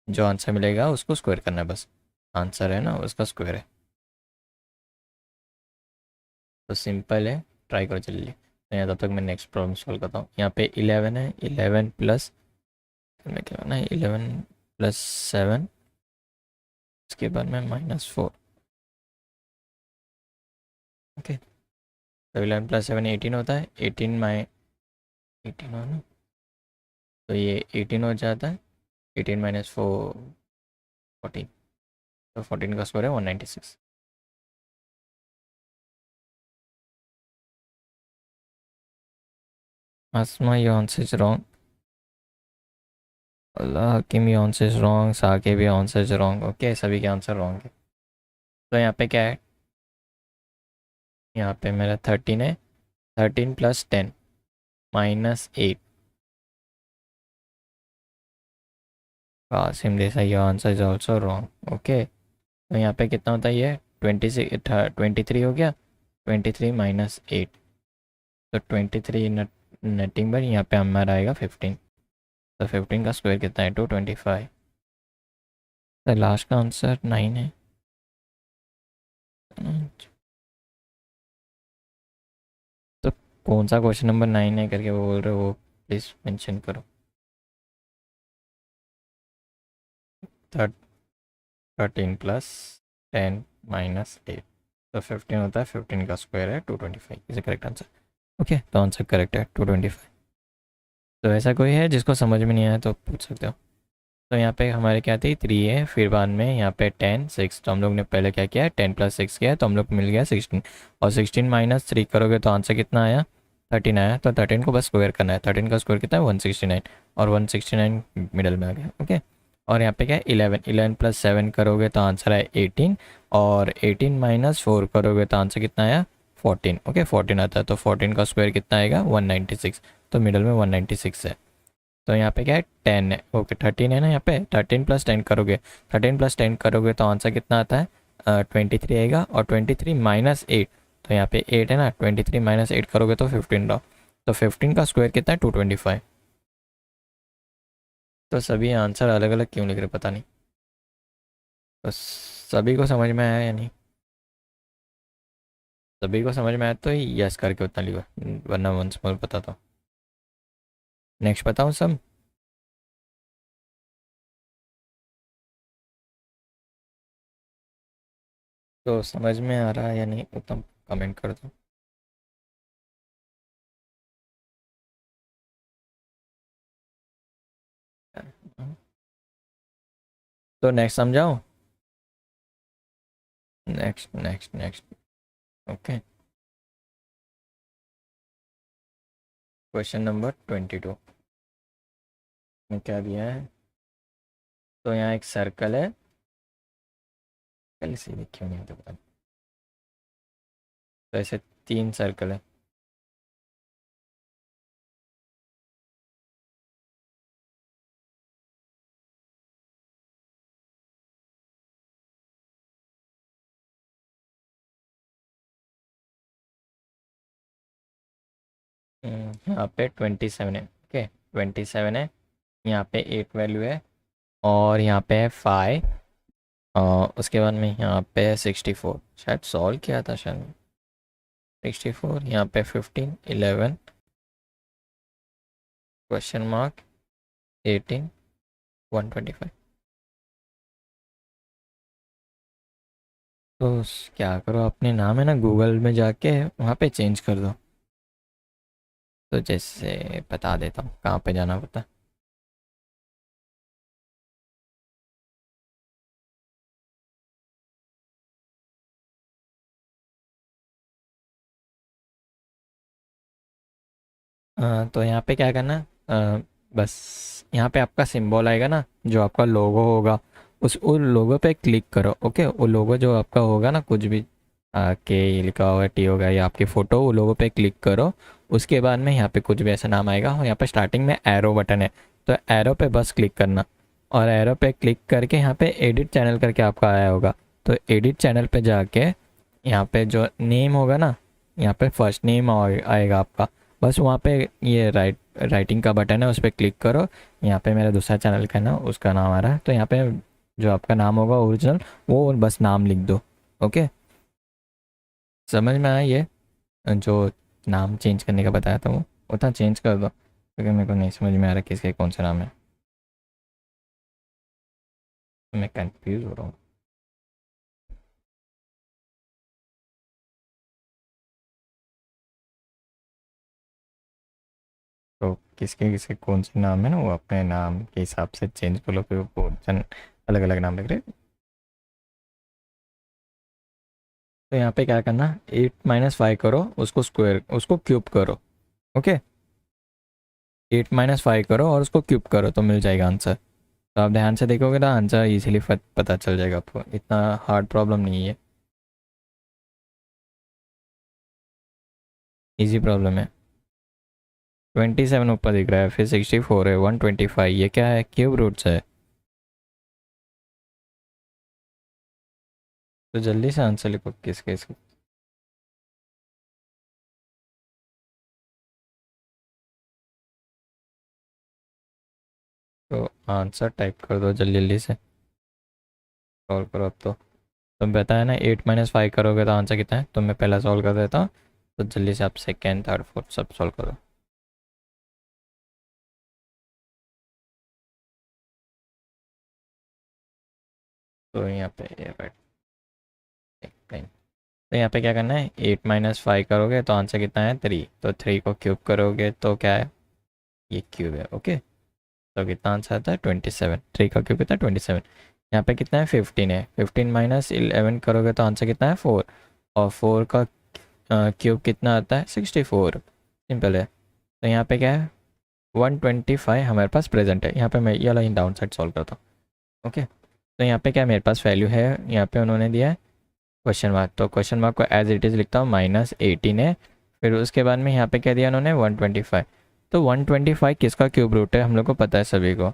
जो आंसर मिलेगा उसको स्क्वायर करना है बस, आंसर है ना उसका स्क्वायर है। तो सिंपल है, ट्राई करो चलिए। तो यहाँ तब तक मैं नेक्स्ट प्रॉब्लम सॉल्व करता हूँ। यहाँ पे 11 है, 11 प्लस में क्या करना है, 11+7, उसके बाद में -4। ओके, तो 11+7 18 होता है, 18 हो ना, तो ये 18 हो जाता है, 18 - 4 14, तो 14 का स्कोर है 196। Asma, your answer is wrong. Allah Hakim, your answer is wrong. साके भी आंसर इज रॉन्ग। ओके, सभी के आंसर रॉन्ग है। तो यहाँ पे क्या है, यहाँ पे मेरा 13 है, 13+10 -8। Kasim Desai, your answer is also wrong. Okay, तो यहाँ पे कितना होता है ये 23 हो गया, 23 - 8, तो 23 नटिंग पर यहाँ पे हमारा आएगा 15। तो 15 का स्क्वायर कितना है 225। तो लास्ट का आंसर 9 है। तो कौन सा क्वेश्चन नंबर 9 है करके वो बोल रहे हो, वो प्लीज़ मेंशन करो। 13+10 - 8, तो 15 होता है, 15 का स्क्वायर है 225, इसे करेक्ट आंसर। ओके, तो आंसर करेक्ट है 225। तो ऐसा कोई है जिसको समझ में नहीं आया तो पूछ सकते हो। तो यहाँ पे हमारे क्या थी 3 है, फिर बाद में यहाँ पे 10 6, तो हम लोग ने पहले क्या किया है 10+6 किया है, तो हम लोग को मिल गया 16, और 16 - 3 करोगे तो आंसर कितना आया 13 आया। तो 13 को बस स्क्वायर करना है, 13 का स्क्वायर कितना है 169, और 169 मिडल में आ गया। ओके, और यहाँ पे क्या है 11, 11+7 करोगे तो आंसर है 18, और 18 - 4 करोगे तो आंसर कितना आया 14। ओके, 14 आता है, तो 14 का स्क्वायर कितना आएगा 196, तो मिडल में 196 है। तो यहाँ पे क्या है 10 है, ओके 13 है ना, यहाँ पे 13+10 करोगे, 13+10 करोगे तो आंसर कितना आता है 23 आएगा, और 23 - 8, तो यहाँ पे 8 है ना, 23 - 8 करोगे तो 15 रहा, तो 15 का स्क्वायर कितना है 225। तो सभी आंसर अलग अलग क्यों लिख रहे पता नहीं। तो सभी को समझ में आया या नहीं, सभी को समझ में आया तो यस करके उतना लिखो, वरना वन स्मॉल बताता हूँ। नेक्स्ट बताऊँ सब। तो समझ में आ रहा है या नहीं उतना कमेंट कर दो। तो नेक्स्ट समझाओ, next next next. Okay, question number 22 में क्या दिया है। तो यहाँ एक सर्कल है, कल से भी क्यों नहीं होता पता नहीं। तो ऐसे 3 सर्कल है, यहाँ पे 27 है। ओके, 27 है, यहाँ पे 8 वैल्यू है, और यहाँ पे है 5, उसके बाद में यहाँ पे है 64, शायद सॉल्व किया था शायद 64, यहाँ पे 15 11 क्वेश्चन मार्क 18 125। तो क्या करो, अपने नाम है ना गूगल में जाके वहाँ पे चेंज कर दो। तो जैसे बता देता हूँ कहाँ पे जाना पता। तो यहाँ पे क्या करना, बस यहाँ पे आपका सिंबल आएगा ना, जो आपका लोगो होगा, उस लोगो पे क्लिक करो। ओके, वो लोगो जो आपका होगा ना, कुछ भी आके ये लिखा होगा टी होगा, ये आपकी फ़ोटो, वो लोगों पे क्लिक करो। उसके बाद में यहाँ पे कुछ भी ऐसा नाम आएगा और यहाँ पे स्टार्टिंग में एरो बटन है, तो एरो पे बस क्लिक करना। और एरो पे क्लिक करके यहाँ पे एडिट चैनल करके आपका आया होगा, तो एडिट चैनल पे जाके यहाँ पे जो नेम होगा ना, यहाँ पे फर्स्ट नेम आएगा आपका, बस वहाँ पे ये राइटिंग का बटन है, उस पर क्लिक करो। यहाँ पे मेरा दूसरा चैनल का ना उसका नाम आ रहा है, तो यहाँ पे जो आपका नाम होगा ओरिजिनल, वो बस नाम लिख दो। ओके, समझ में आया ये? जो नाम चेंज करने का बताया था वो उतना चेंज कर दो, क्योंकि मेरे को नहीं समझ में आ रहा किसके कौन सा नाम है, तो मैं कंफ्यूज हो रहा हूँ। तो किसके किसके कौन से नाम है ना, वो अपने नाम के हिसाब से चेंज कर लो, फिर वो जन अलग अलग नाम लग रहे। तो यहाँ पे क्या करना, 8 - 5 करो, उसको स्क्वायर, उसको क्यूब करो। ओके, 8 - 5 करो और उसको क्यूब करो तो मिल जाएगा आंसर। तो आप ध्यान से देखोगे ना, आंसर इजीली पता चल जाएगा आपको, इतना हार्ड प्रॉब्लम नहीं है, इजी प्रॉब्लम है। 27 ऊपर दिख रहा है, फिर 64 है, 125, ये क्या है, क्यूब रूट्स है। तो जल्दी से आंसर लिखो किसके इसके। तो आंसर टाइप कर दो जल्दी जल्दी से, सॉल्व करो अब तो। तुम बताया ना 8 - 5 करोगे तो आंसर कितना है, तो मैं पहला सॉल्व कर देता हूँ, तो जल्दी से आप सेकेंड थर्ड फोर्थ सब सॉल्व करो। तो यहाँ पे ये राइट, तो यहाँ पे क्या करना है, 8 - 5 करोगे तो आंसर कितना है, 3, तो 3 को क्यूब करोगे तो क्या है, ये क्यूब है। ओके, तो कितना आंसर आता है, 27, 3 का क्यूब कितना है, 27। यहाँ पे कितना है, 15 है, 15 - 11 करोगे तो आंसर कितना है, 4, और 4 का क्यूब कितना आता है, 64, सिंपल है। तो यहाँ पे क्या है, 125 हमारे पास प्रेजेंट है। यहाँ पे मैं ये वाला डाउन साइड सॉल्व करता हूँ। ओके, तो यहाँ पे क्या मेरे पास वैल्यू है, यहाँ पे उन्होंने दिया है क्वेश्चन मार्क, तो क्वेश्चन मार्क को एज इट इज़ लिखता हूँ, -18 है। फिर उसके बाद में यहाँ पे क्या दिया उन्होंने, 125। तो 125 किसका क्यूब रूट है, हम लोग को पता है सभी को।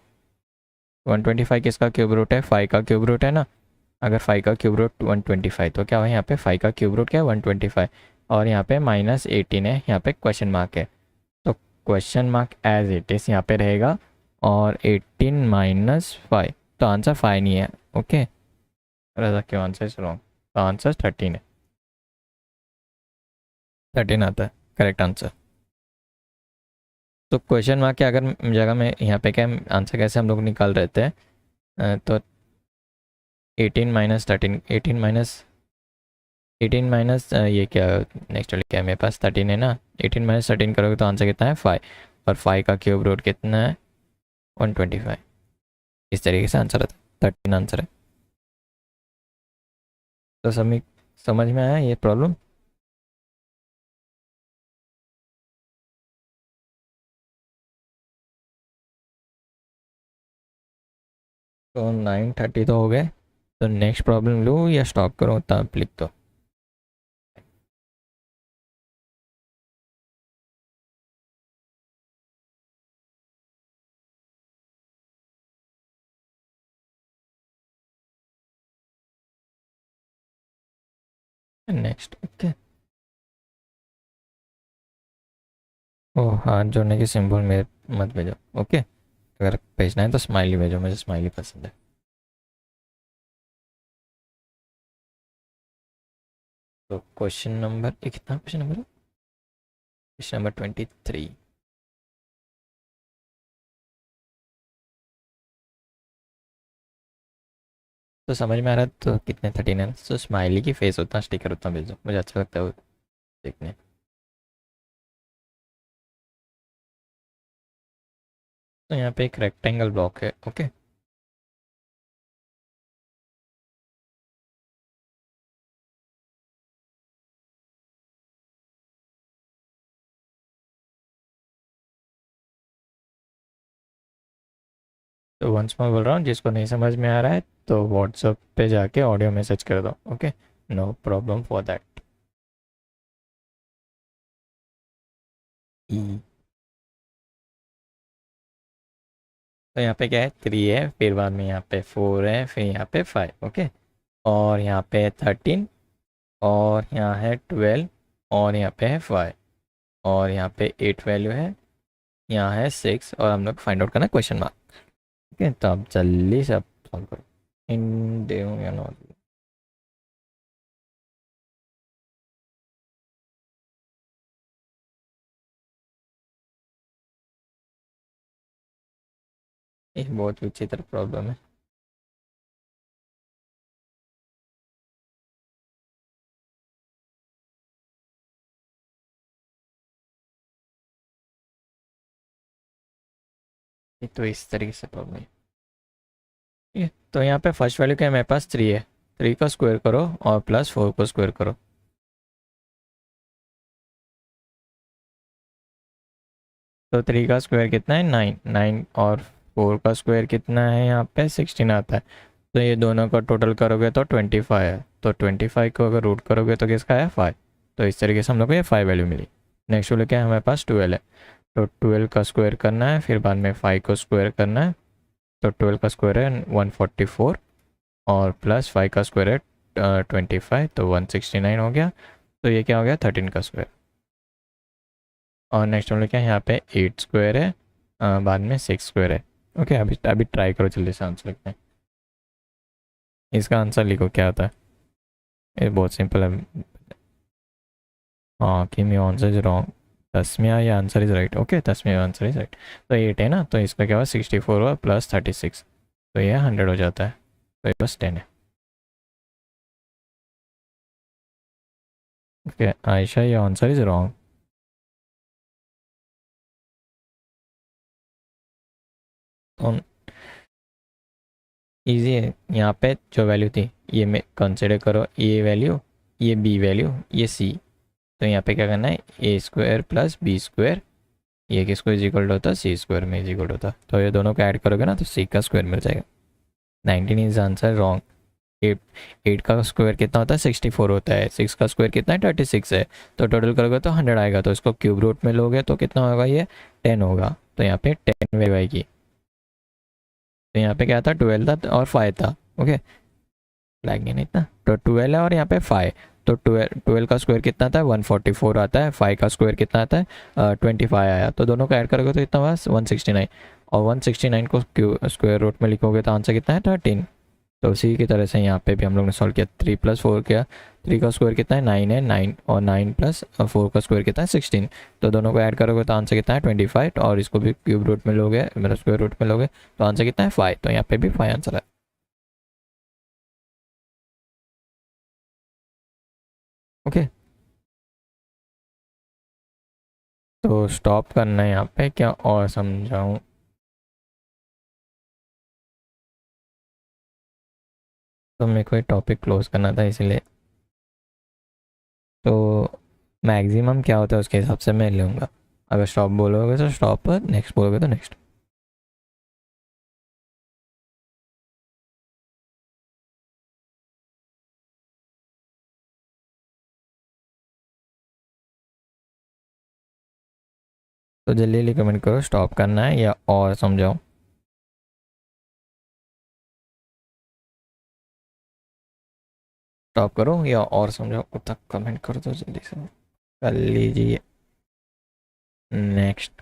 125 किसका क्यूब रूट है, 5 का क्यूब रूट है ना। अगर 5 का क्यूब रूट 125, तो क्या हुआ यहाँ पे 5 का क्यूब रूट क्या है, 125, और यहाँ पे -18 है, यहाँ पे क्वेश्चन मार्क है, तो question mark as it is यहाँ पे रहेगा, और 18 - 5, तो आंसर 5 नहीं है। ओके, रजा क्यों आंसर इज रॉन्ग, तो आंसर 13 है, 13 आता है करेक्ट आंसर। तो क्वेश्चन मार्क के अगर जगह में यहाँ पे क्या आंसर कैसे हम लोग निकाल रहे थे, तो 18 - 13, 18 माइनस ये क्या, नेक्स्ट वाली क्या है मेरे पास, 13 है ना। 18 - 13 करोगे तो आंसर कितना है, 5, और 5 का क्यूब रूट कितना है, 125। इस तरीके से आंसर आता है, 13 आंसर है। तो समझ में आया ये प्रॉब्लम? तो 9:30 तो हो गए, तो नेक्स्ट प्रॉब्लम लूँ या स्टॉप करूँ, तब लिख दो। Next, okay. ओह, हाथ जोड़ने की सिंबल में मत भेजो। ओके, अगर भेजना है तो स्माइली भेजो, मुझे स्माइली पसंद है। तो क्वेश्चन नंबर ये कितना, क्वेश्चन नंबर है, क्वेश्चन नंबर 23। तो समझ में आ रहा है, तो कितने 13 है, तो स्माइली की फेस उतना स्टिकर उतना भेजो, मुझे अच्छा लगता है वो देखने। तो यहाँ पे एक रेक्टेंगल ब्लॉक है। ओके, तो वंस मैं बोल रहा हूँ, जिसको नहीं समझ में आ रहा है तो व्हाट्सएप पे जाके ऑडियो मैसेज कर दो। Okay, no problem for that. ई, तो यहाँ पे क्या है, 3 है, फिर बाद में यहाँ पे 4 है, फिर यहाँ पे 5, ओके। और यहाँ पे 13, और यहाँ है 12, और यहाँ पे है 5, और यहाँ पे 8 वैल्यू है, यहाँ है 6, और हम लोग फाइंड आउट करना क्वेश्चन मार्क। ठीक है, तो आप जल्दी से आप सॉल्व करो। इन दे या नॉट, ये बहुत विचित्र प्रॉब्लम है। ये तो इस तरीके से प्रॉब्लम है। ठीक है, तो यहाँ पे फर्स्ट वैल्यू क्या है, मेरे पास 3 है, 3 का स्क्वायर करो और प्लस 4 को स्क्वायर करो। तो 3 का स्क्वायर कितना है, 9, 9, और 4 का स्क्वायर कितना है, यहाँ पे 16 आता है। तो ये दोनों का टोटल करोगे तो 25 है, तो 25 को अगर रूट करोगे तो किसका है, 5। तो इस तरीके से हम लोग को ये 5 वैल्यू मिली। नेक्स्ट वैल्यू क्या है, हमारे पास 12 है, तो 12 का स्क्वायर करना है, फिर बाद में 5 को स्क्वायर करना है। तो 12 का स्क्वायर है 144, और प्लस 5 का स्क्वायर है 25, तो 169 हो गया। तो ये क्या हो गया, 13 का स्क्वायर। और नेक्स्ट हम लोग क्या है, यहाँ पे 8 स्क्वायर है, बाद में 6 स्क्वायर है। ओके, अभी अभी ट्राई करो जल्दी से आंसर लिखते हैं। इसका आंसर लिखो क्या होता है, ये बहुत सिंपल है। हाँ, Kim your answer is wrong, Tasmia ये answer is right. Okay, Tasmia answer is right. तो 8 है ना, तो इसका क्या हुआ, 64 हुआ प्लस 36, तो ये 100 हो जाता है। तो ये बस 10 है। ओके आयशा, ये आंसर इज रॉन्ग। ईजी है, यहाँ पे जो वैल्यू थी ये में कंसिडर करो, ए वैल्यू, ये बी वैल्यू, ये सी। तो यहाँ पे क्या करना है, ए स्क्वायर प्लस बी स्क्वायर, ये किसको इज इक्वल होता है, सी स्क्वायर में इज इक्वल होता। तो ये दोनों को ऐड करोगे ना तो सी का स्क्वायर मिल जाएगा। 19 इज आंसर रॉन्ग। 8, 8 का स्क्वायर कितना होता है, 64 होता है, 6 का स्क्वायर कितना है, 36 है। तो टोटल करोगे तो 100 आएगा, तो इसको क्यूब रूट में लोगे तो कितना होगा, ये 10 होगा। तो यहाँ पे 10 वैल्यू आएगी। तो यहाँ पे क्या था, 12 था और 5 था। ओके, लैग नहीं इतना, तो 12 है और यहाँ पे 5। तो 12 का स्क्वायर कितना आता है, 144 आता है, 5 का स्क्वायर कितना आता है, 25 आया। तो दोनों को ऐड करोगे तो कितना हुआ, 169, और 169 को स्क्वायर रूट में लिखोगे तो आंसर कितना है, 13। तो उसी की तरह से यहाँ पे भी हम लोग ने सॉल्व किया, 3 प्लस 4 किया, 3 का स्क्वायर कितना है, 9 है, 9, और 9 प्लस 4 का स्क्वायर कितना है, 16। तो दोनों को ऐड करोगे तो आंसर कितना है, 25, और इसको भी क्यूब रूट में लोगे, मतलब स्क्वायर रूट में लोगे तो आंसर कितना है, 5। तो यहाँ पे भी 5 आंसर है। ओके, तो स्टॉप करना है यहाँ पे क्या, और समझाऊँ। तो मेरे को ये टॉपिक क्लोज करना था इसलिए, तो मैक्सिमम क्या होता है उसके हिसाब से मैं लूँगा। अगर स्टॉप बोलोगे तो स्टॉप, नेक्स्ट बोलोगे तो नेक्स्ट। तो जल्दी जल्दी कमेंट करो, स्टॉप करना है या और समझाओ। स्टॉप करो या और समझाओ, तब तक कमेंट कर दो जल्दी से, कर लीजिए। नेक्स्ट।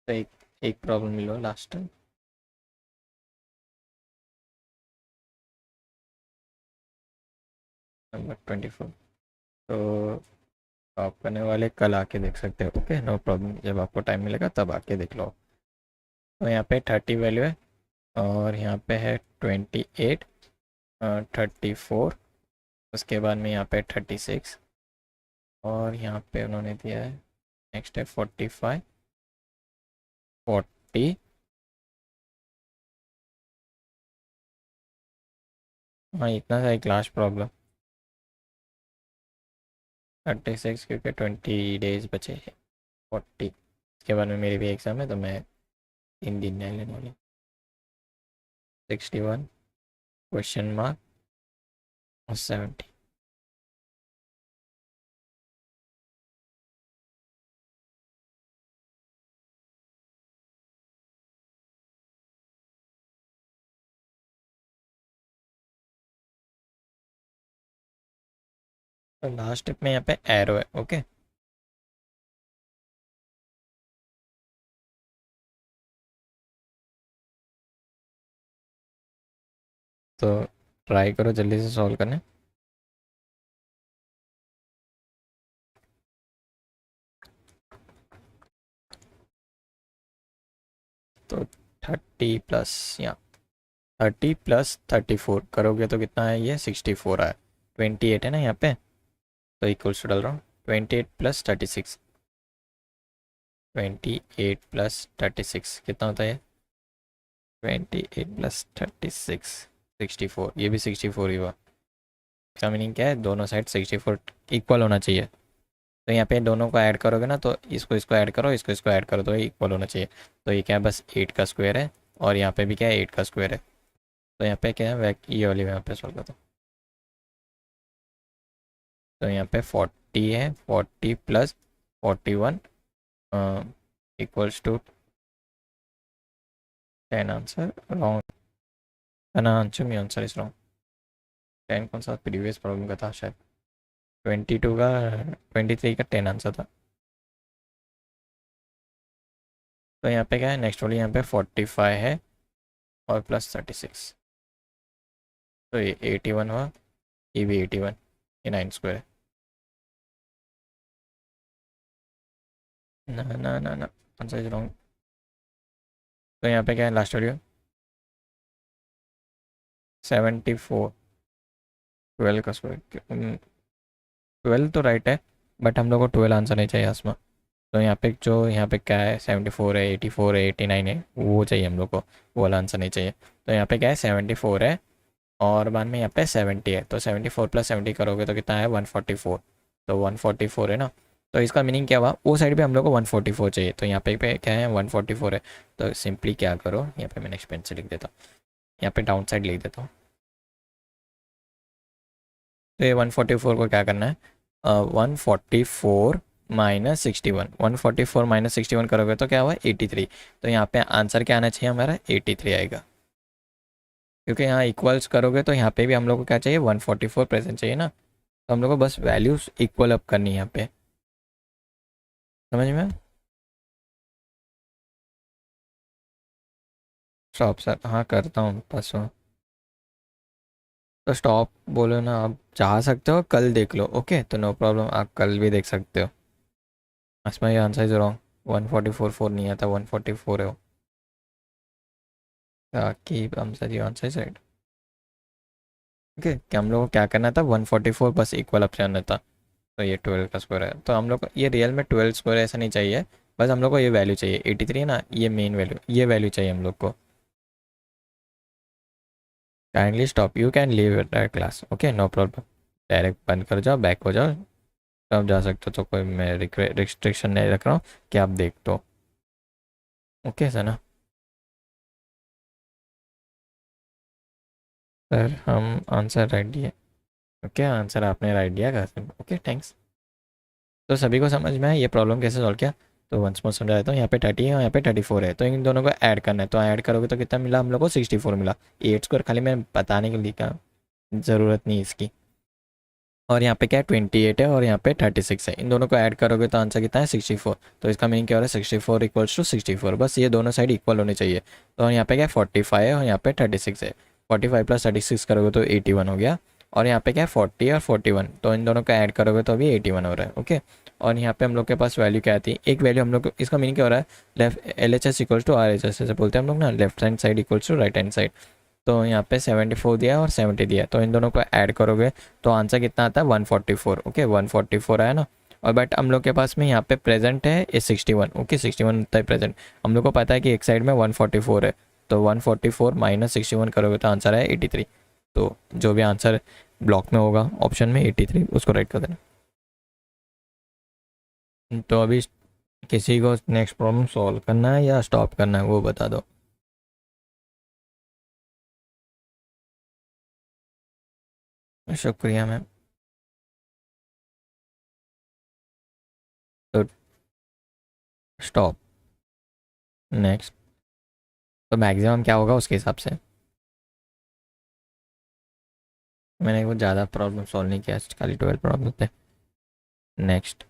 तो एक प्रॉब्लम मिलो लास्ट टाइम, नंबर 24। तो आप करने वाले कल आके देख सकते हो। ओके, नो प्रॉब्लम, जब आपको टाइम मिलेगा तब आके देख लो। तो यहाँ पे 30 वैल्यू है, और यहाँ पे है 28, 34, उसके बाद में यहाँ पे 36, और यहाँ पे उन्होंने दिया है, नेक्स्ट है 45, 40, हाँ इतना सा एक लास्ट प्रॉब्लम, 36, क्योंकि 20 डेज बचे हैं, 40, उसके बाद में मेरी भी एग्ज़ाम है, तो मैं 3 दिन नहीं लेने वाली। 61 क्वेश्चन मार्क और 70। तो लास्ट स्टेप में यहाँ पे एरो है। ओके, तो ट्राई करो जल्दी से सॉल्व करने। तो 30 प्लस, या 30 प्लस 34 करोगे तो कितना है, ये 64 आया। 28 है ना यहाँ पे, तो इक्वल्स टू डाल रहा हूँ। 28 प्लस 36, 28 प्लस 36 कितना होता है? 28 प्लस 36, 64। ये भी 64 ही हुआ। इसका मीनिंग क्या है, दोनों साइड 64 इक्वल होना चाहिए। तो यहाँ पे दोनों को ऐड करोगे ना, तो इसको इसको ऐड करो, इसको इसको ऐड करो, तो इक्वल होना चाहिए। तो ये क्या है, बस 8 का स्क्वायर है, और यहाँ पे भी क्या है, 8 का स्क्वायर है। तो यहाँ पे क्या है, ये वाली यहाँ पे सॉल्व करता हूँ। तो यहाँ पे 40 है, 40 plus 41 equals to 10। Answer wrong है ना, आंसर में आंसर इज रॉन्ग। 10 कौन सा प्रीवियस प्रॉब्लम का था शायद, 22 का, 23 का 10 आंसर था। तो यहाँ पे क्या है, नेक्स्ट वाली यहाँ पे 45 है और +36, तो ये 81 हुआ। ये भी 81, ये 9 स्क्वायर है। ना ना ना ना, आंसर इज रॉन्ग। तो यहाँ पे क्या है, लास्ट वाली 74, 12 का स्क्वायर। 12 तो राइट है, बट हम लोग को 12 आंसर नहीं चाहिए आसमा। तो यहाँ पे जो यहाँ पे क्या है, 74 है, 84 है, 89 है, वो चाहिए हम लोग को, वो वाला आंसर नहीं चाहिए। तो यहाँ पे क्या है, 74 है, और बाद में यहाँ पे 70 है। तो 74 प्लस 70 करोगे तो कितना है, 144। तो 144 है ना, तो इसका मीनिंग क्या हुआ, वो साइड पे हम लोग को 144 चाहिए। तो यहाँ पे क्या है, 144 है। तो सिंपली क्या करो, यहाँ पे मैं नेक्स्ट पेन से लिख देता हूँ, यहाँ पे डाउन साइड लिख देता हूँ। तो ये 144 को क्या करना है, 144 - 61, 144 - 61 करोगे तो क्या हुआ, 83। तो यहाँ पे आंसर क्या आना चाहिए हमारा, 83 आएगा। क्योंकि यहाँ इक्वल्स करोगे तो यहाँ पे भी हम लोग को क्या चाहिए, 144 प्रेजेंट चाहिए ना। तो हम लोग को बस वैल्यूज इक्वल अप करनी है यहाँ पे, समझ में। स्टॉप सर, हाँ करता हूँ बस वो। तो स्टॉप बोलो ना, आप चाह सकते हो कल देख लो, ओके, तो नो प्रॉब्लम, आप कल भी देख सकते हो। इसमें ये आंसर इज रॉन्ग, 144 नहीं आता, 144 है वो। कि आंसर ये आंसर साइड, ओके, कि हम लोग को क्या करना था, 144 बस इक्वल अप करना था। तो ये 12 का स्क्वायर है, तो हम लोग को ये रियल में 12 स्क्वायर ऐसा नहीं चाहिए। बस हम लोग को ये वैल्यू चाहिए, 83 है ना, ये मेन वैल्यू, ये वैल्यू चाहिए हम लोग को। Kindly stop, you can leave that class, okay, no problem. Direct बंद कर जाओ, बैक हो जाओ, तब जा सकते हो। तो कोई मैं रिस्ट्रिक्शन नहीं रख रहा हूँ कि आप देख दो, ओके सर ना। सर हम आंसर राइट दिए, ओके, आंसर आपने राइट दिया घर, ओके थैंक्स। तो सभी को समझ में है ये प्रॉब्लम कैसे सॉल्व किया। तो वंस मोर समझा देता हूँ, यहाँ पे 30 है और यहाँ पे 34 है, तो इन दोनों को ऐड करना है। तो ऐड करोगे तो कितना मिला हम लोग को, 64 मिला। 8 स्क्वायर खाली मैं बताने के लिए का ज़रूरत नहीं इसकी। और यहाँ पे क्या है, 28 है और यहाँ पे 36 है। इन दोनों को ऐड करोगे तो आंसर कितना है, 64। तो इसका मीनिंग क्या हो रहा है, 64 इक्वल्स टू 64, बस ये दोनों साइड इक्वल होने चाहिए। तो यहाँ पे क्या है, 45 है और यहाँ पे 36 है। 45 + 36 करोगे तो 81 हो गया। और यहाँ पे क्या है, 40 और 41, तो इन दोनों को ऐड करोगे तो अभी 81 हो रहा है, ओके। और यहाँ पे हम लोग के पास वैल्यू क्या आती है, एक वैल्यू हम लोग को, इसका मीनिंग क्या हो रहा है, left LHS equals to RHS ऐसे बोलते हैं हम लोग ना, left hand side equals to right hand side. तो यहाँ पे 74 दिया और 70 दिया, तो इन दोनों को ऐड करोगे तो आंसर कितना आता है, 144, ओके, 144 आया ना। और बट हम लोग के पास में यहाँ पे प्रेजेंट है ये 61, ओके, 61 होता है प्रेजेंट। हम लोग को पता है कि एक साइड में 144 है, तो 144 - 61 करोगे तो आंसर है 83। तो जो भी आंसर ब्लॉक में होगा ऑप्शन में 83, उसको राइट कर देना। तो अभी किसी को नेक्स्ट प्रॉब्लम सॉल्व करना है या स्टॉप करना है वो बता दो। शुक्रिया मैम। तो स्टॉप। नेक्स्ट। तो मैक्सिमम क्या होगा उसके हिसाब से। मैंने वो ज़्यादा प्रॉब्लम सॉल्व नहीं किया, खाली 12 प्रॉब्लम थे। नेक्स्ट।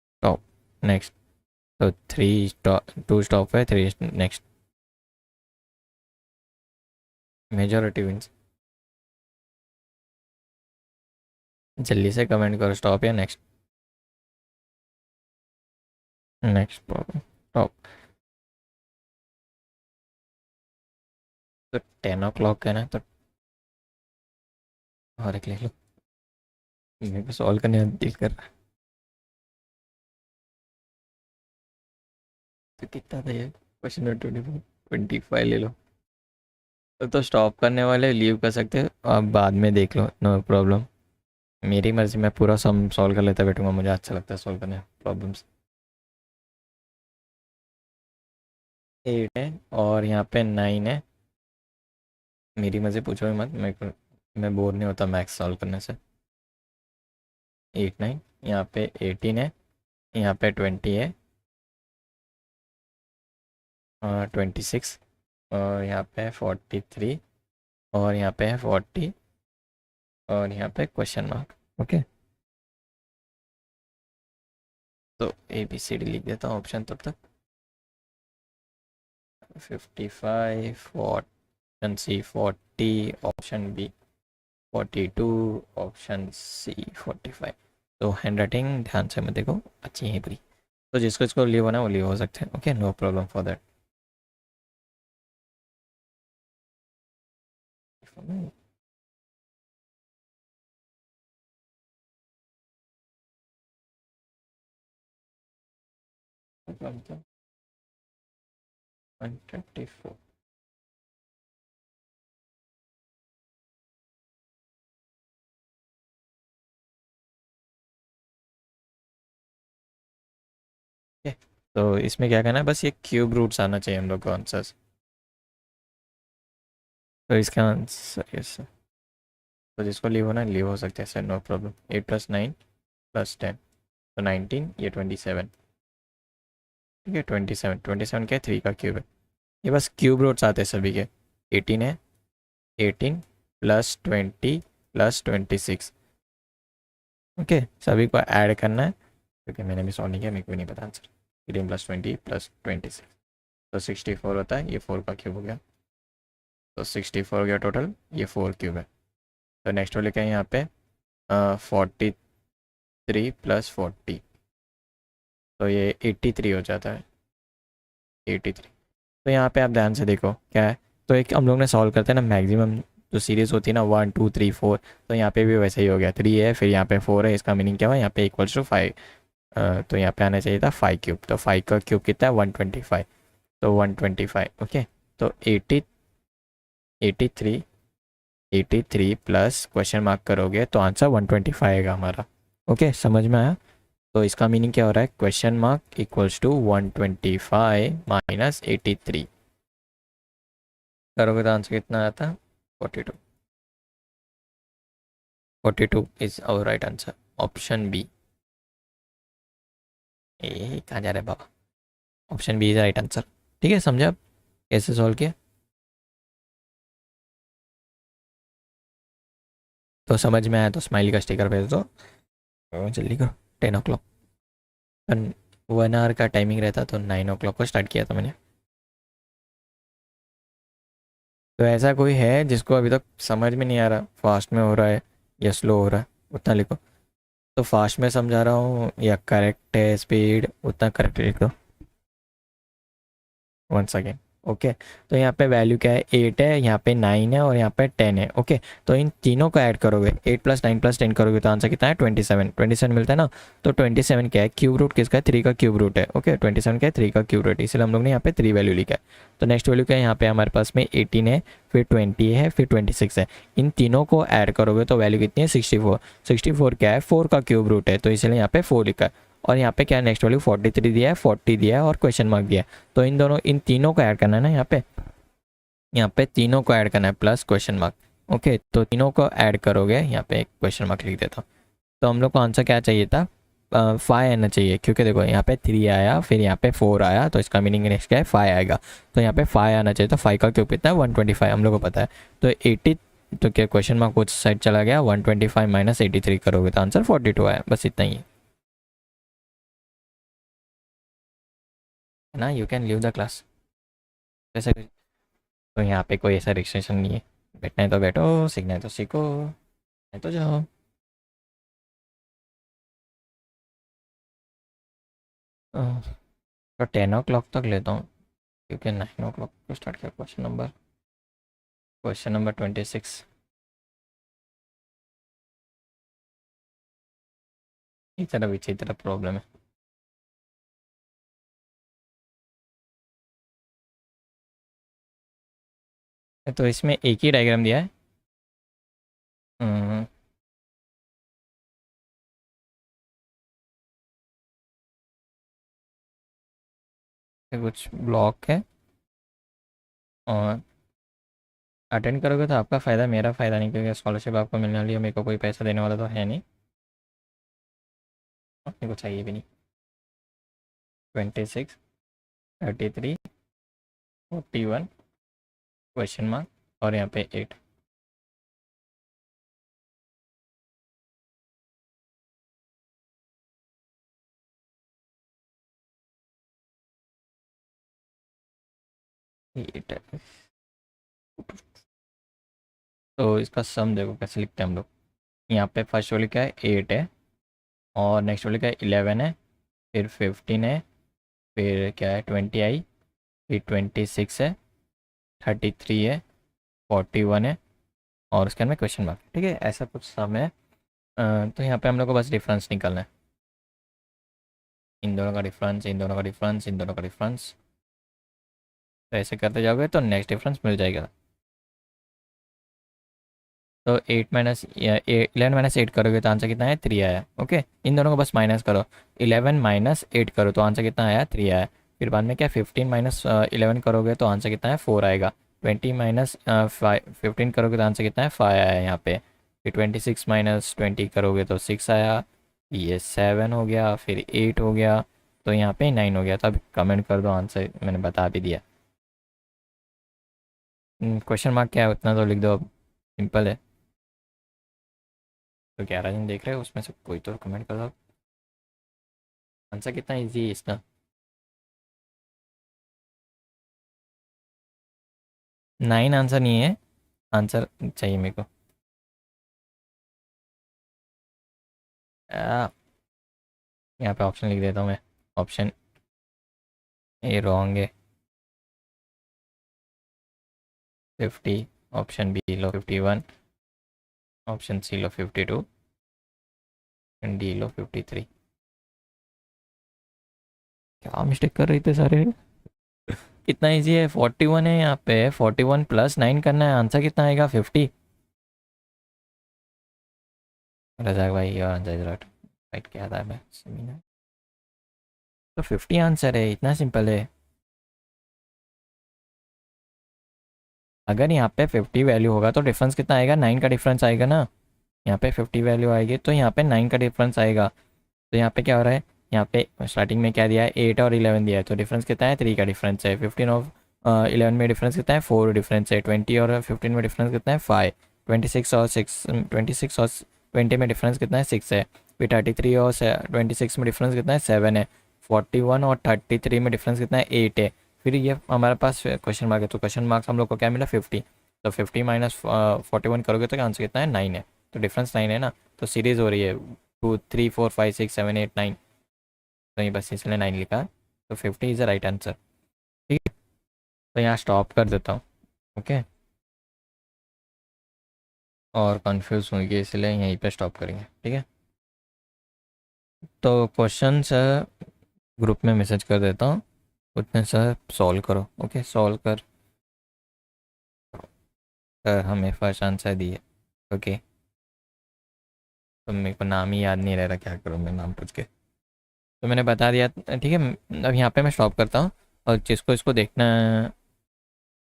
स्टॉप। नेक्स्ट। तो 3 स्टॉप, 2 स्टॉप है, 3 नेक्स्ट। Majority wins. जल्दी से कमेंट करो, स्टॉप या नेक्स्ट। Next problem stop. तो 10 o'clock है ना, तो और एक लिख लो, मेरे को सॉल्व करने में दिल कर रहा है। तो कितना था ये क्वेश्चन नंबर 25 ले लो। तो स्टॉप करने वाले लीव कर सकते हो, आप बाद में देख लो, नो प्रॉब्लम। मेरी मर्जी, मैं पूरा सम सॉल्व कर लेता बैठूंगा, मुझे अच्छा लगता है सॉल्व करने प्रॉब्लम्स। 8 है और यहाँ पे 9 है। मेरी मर्जी, पूछो ही मत, मैं बोर नहीं होता मैथ्स सॉल्व करने से। 8 9, यहाँ पे 18 है, यहाँ पे 20 है, और 26, और यहाँ पे 43, और यहाँ पे है 40, और यहाँ पे क्वेश्चन मार्क। ओके, तो ABCD लिख देता हूँ ऑप्शन तब तक। 55 option C, 40 option B, 42 option C, 45। तो हैंड राइटिंग ध्यान से मत देखो, अच्छी है पूरी। तो जिसको इसको लीव होना है वो लीव हो सकते हैं। Okay, no problem for that. मतलब 124। तो इसमें क्या करना है, बस ये क्यूब रूट्स आना चाहिए हम लोग को आंसर्स। तो इसका आंसर यस। तो जिसको लीव होना है लीव हो सकते हैं सर, नो प्रॉब्लम। 8 + 9 + 10, तो 19, ये 27। ठीक है, 27 क्या है, 3 का क्यूब है। ये बस क्यूब रूट्स आते हैं सभी के। 18 है, 18 + 20 + 26। ओके, सभी को ऐड करना है, क्योंकि मैंने भी सॉल्व नहीं किया, मेरे को भी नहीं पता आंसर। 18 + 20 + 26, तो 64 होता है, ये 4 का क्यूब हो गया। तो 64 हो गया टोटल, ये 4 क्यूब है। तो नेक्स्ट वाले क्या है यहाँ पे, 43 + 40, तो ये 83 हो जाता है। 83। तो यहाँ पे आप ध्यान से देखो क्या है। तो एक हम लोग ने सॉल्व करते हैं ना, मैक्सिमम जो सीरीज होती है ना, 1 2 3 4, तो यहाँ पे भी वैसे ही हो गया। 3 है, फिर यहाँ पे 4 है, इसका मीनिंग क्या हुआ, यहाँ पे = 5। तो यहाँ पे आना चाहिए था 5 क्यूब। तो 5 का क्यूब कितना है, 125। तो 125। ओके, तो 83 83 प्लस क्वेश्चन मार्क करोगे तो आंसर 125 आएगा हमारा। ओके, समझ में आया। तो इसका मीनिंग क्या हो रहा है, क्वेश्चन मार्क = 125 - 83। करोगे तो आंसर कितना आता है, 42। 42 is our right answer, option B. कहाँ जा रहे बाबा, option B is right answer. ठीक है, समझे आप कैसे सॉल्व किया। तो समझ में आया तो स्माइली का स्टिकर भेज दो, जल्दी करो। 10 o'clock, 1 hour का टाइमिंग रहता, तो 9 o'clock को स्टार्ट किया था मैंने। तो ऐसा कोई है जिसको अभी तक समझ में नहीं आ रहा, फास्ट में हो रहा है या स्लो हो रहा है, उतना लिखो। तो फास्ट में समझा रहा हूँ या करेक्ट है स्पीड, उतना करेक्ट लिख दो वंस अगेन। ओके, तो यहाँ पे वैल्यू क्या है, 8 है, यहाँ पे 9 है, और यहाँ पे 10 है। ओके, तो इन तीनों को ऐड करोगे, 8 + 9 + 10 करोगे तो आंसर कितना है, 27। 27 मिलता है ना। तो 27 क्या है, क्यूब रूट किसका है, 3 का क्यूब रूट है। ओके, 27 क्या है, 3 का क्यूब रूट, इसलिए हम लोग ने यहाँ पे 3 वैल्यू लिखा है। तो नेक्स्ट वैल्यू क्या है, यहाँ पे हमारे पास में 18 है, फिर 20 है, फिर 26 है। इन तीनों को ऐड करोगे तो वैल्यू कितनी है, 64। 64 क्या है, 4 का क्यूब रूट है, तो इसलिए यहाँ पे 4 लिखा है। और यहाँ पे क्या है, नेक्स्ट वैल्यू 43 दिया है, 40 दिया है और क्वेश्चन मार्क दिया है। तो इन तीनों को ऐड करना है ना, यहाँ पे तीनों को ऐड करना है प्लस क्वेश्चन मार्क। ओके, तो तीनों को ऐड करोगे, यहाँ पे एक क्वेश्चन मार्क लिख देता हूँ। तो हम लोग को आंसर क्या चाहिए था, 5 आना चाहिए, क्योंकि देखो यहाँ पे 3 आया, फिर यहाँ पे 4 आया, तो इसका मीनिंग नेक्स्ट क्या है, 5 आएगा। तो यहाँ पे 5 आना चाहिए, तो 5 का क्यूब कितना है, 125, हम लोग को पता है। तो 80, तो क्या क्वेश्चन मार्क कुछ साइड चला गया, 125 माइनस 83 करोगे तो आंसर 42 आया। बस इतना ही है ना। You can leave the class जैसे। तो यहाँ पे कोई ऐसा रिस्ट्रिक्शन नहीं है, बैठना है तो बैठो, सीखना है तो सीखो, नहीं तो जाओ। तो 10 o'clock तक लेता हूँ, क्योंकि 9 o'clock को स्टार्ट किया। Question number 26। इस तरह प्रॉब्लम है। तो इसमें एक ही डायग्राम दिया है। हम्म, ये कुछ ब्लॉक है, और अटेंड करोगे तो आपका फ़ायदा, मेरा फ़ायदा नहीं, क्योंकि स्कॉलरशिप आपको मिलने वाली है, मेरे को कोई पैसा देने वाला तो है नहीं, अपने को चाहिए भी नहीं। 26, 33, 41, क्वेश्चन मार्क, और यहाँ पे 8। एट है। तो इसका सम देखो कैसे लिखते हैं हम लोग। यहाँ पे फर्स्ट वाली क्या है, 8 है, और नेक्स्ट वाली क्या है, 11 है, फिर 15 है, फिर क्या है, 20 आई, फिर 26 है, 33 है, 41 है, और उसके अंदर क्वेश्चन मार्क। ठीक है, ऐसा कुछ सम है। तो यहाँ पे हम लोग को बस डिफरेंस निकालना है, इन दोनों का डिफरेंस, इन दोनों का डिफरेंस, इन दोनों का डिफरेंस। तो ऐसे करते जाओगे तो नेक्स्ट डिफरेंस मिल जाएगा। तो 11 माइनस 8 करोगे तो आंसर कितना है, 3 आया। ओके, इन दोनों को बस माइनस करो, 11 - 8 करो तो आंसर कितना आया, 3 आया। फिर बाद में क्या, 15 - 11 करोगे तो आंसर कितना है, 4 आएगा। 20 - 15 करोगे तो आंसर कितना है, 5 आया यहाँ पे। फिर 26 - 20 करोगे तो 6 आया, ये 7 हो गया, फिर 8 हो गया, तो यहाँ पे 9 हो गया। तो अब कमेंट कर दो, आंसर मैंने बता भी दिया। क्वेश्चन मार्क क्या है उतना तो लिख दो अब, सिंपल है। तो 11 जन देख रहे हो, उसमें से कोई तो कमेंट कर दो, आंसर कितना इजी है इसका। 9 आंसर नहीं है, आंसर चाहिए मेरे को। आ, यहाँ पे ऑप्शन लिख देता हूँ मैं। ऑप्शन ए रॉन्ग है, 50। ऑप्शन बी लो 51। ऑप्शन सी लो 52। एंड डी लो 53। क्या मिस्टेक कर रहे थे सारे। कितना इजी है, 41 है यहाँ पे, 41 + 9 करना है, आंसर कितना आएगा, 50। रजाक भाई, your answer is right. Right क्या था मैं, तो 50 आंसर है, इतना सिंपल है। अगर यहाँ पे 50 वैल्यू होगा तो डिफरेंस कितना आएगा, 9 का डिफरेंस आएगा ना। यहाँ पे 50 वैल्यू आएगी तो यहाँ पे 9 का डिफरेंस आएगा। तो यहाँ पे क्या हो रहा है, यहाँ पे स्टार्टिंग में क्या दिया है, 8 और 11 दिया है, तो डिफरेंस कितना है, 3 का डिफरेंस है। 15 और 11 में डिफरेंस कितना है, 4 डिफरेंस है। 20 और 15 में डिफरेंस कितना है, 5। 26 में डिफरेंस कितना है, 6 है। फिर 33 और 26 में डिफरेंस कितना है, 7 है। 41 और 33 में डिफरेंस कितना है, 8 है। फिर ये हमारे पास क्वेश्चन मार्क है, तो क्वेश्चन मार्क्स हम लोग को क्या मिला, 50। तो 50 माइनस 41 करोगे तो आंसर कितना है, 9 है। तो डिफरेंस 9 है ना, तो सीरीज़ हो रही है 2 3 4 5 6 7 8 9। तो ये बस इसलिए 9 लिखा, तो 50 इज़ द राइट आंसर। ठीक है, तो यहाँ स्टॉप कर देता हूँ। ओके, और कंफ्यूज होंगे इसलिए यहीं पे स्टॉप करेंगे। ठीक है, तो क्वेश्चन ग्रुप में मैसेज कर देता हूँ, उतने सर सॉल्व करो। ओके, सॉल्व कर हमें फर्स्ट आंसर दिए। ओके, तो मेरे को नाम ही याद नहीं रह रहा, क्या करूँ मैं नाम पूछ के। तो मैंने बता दिया, ठीक है। अब यहाँ पे मैं स्टॉप करता हूँ, और जिसको इसको देखना है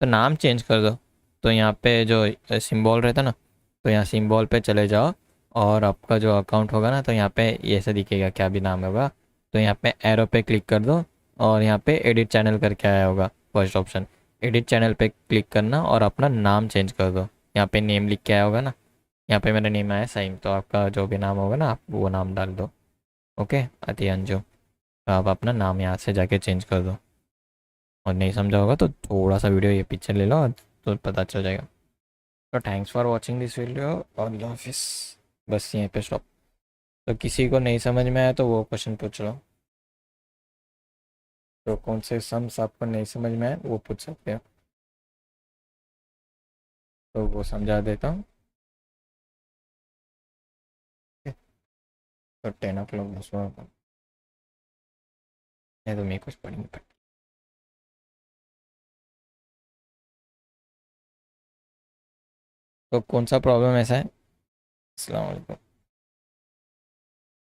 तो नाम चेंज कर दो। तो यहाँ पे जो सिंबल रहता ना, तो यहाँ सिंबल पे चले जाओ, और आपका जो अकाउंट होगा ना, तो यहाँ पे ये ऐसा दिखेगा, क्या भी नाम होगा। तो यहाँ पे एरो पे क्लिक कर दो, और यहाँ पे एडिट चैनल करके आया होगा फर्स्ट ऑप्शन। एडिट चैनल पे क्लिक करना और अपना नाम चेंज कर दो। यहाँ पे नेम लिख के आया होगा ना, यहाँ पे मेरा नेम आया साइम, तो आपका जो भी नाम होगा ना, आप वो नाम डाल दो। ओके, अति अंजू। तो आप अपना नाम यहाँ से जाके चेंज कर दो। और नहीं समझा होगा तो थोड़ा सा वीडियो ये पीछे ले लो, तो पता चल जाएगा। तो thanks for watching this video, और अल्लाह हाफिज़। बस यहीं पे स्टॉप। तो किसी को नहीं समझ में आया तो वो क्वेश्चन पूछ लो। तो कौन से सम्स आपको नहीं समझ में आए वो पूछ सकते हो, तो वो समझा देता हूँ। तो 10 o'clock बस हुआ, नहीं तो मैं कुछ पढ़ेंगे। तो कौन सा प्रॉब्लम ऐसा है? अस्सलाम वालेकुम।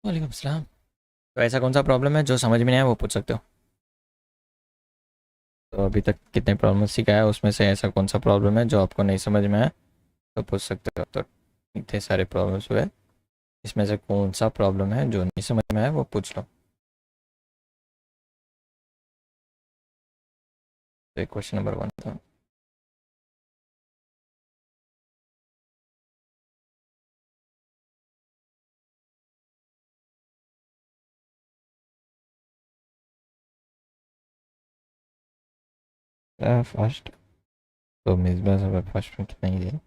वालेकुम सलाम। तो ऐसा कौन सा प्रॉब्लम है जो समझ में नहीं आया वो पूछ सकते हो। तो अभी तक कितने प्रॉब्लम सिखाया उसमें से ऐसा कौन सा प्रॉब्लम है जो आपको नहीं समझ में आया, तो पूछ सकते हो। तो इतने सारे प्रॉब्लम्स हुए, इसमें से कौन सा प्रॉब्लम है जो नहीं समझ में आया वो पूछ लो। तो क्वेश्चन नंबर 1 था। फर्स्ट, तो मिसबा सब फर्स्ट में कितना ही दिया।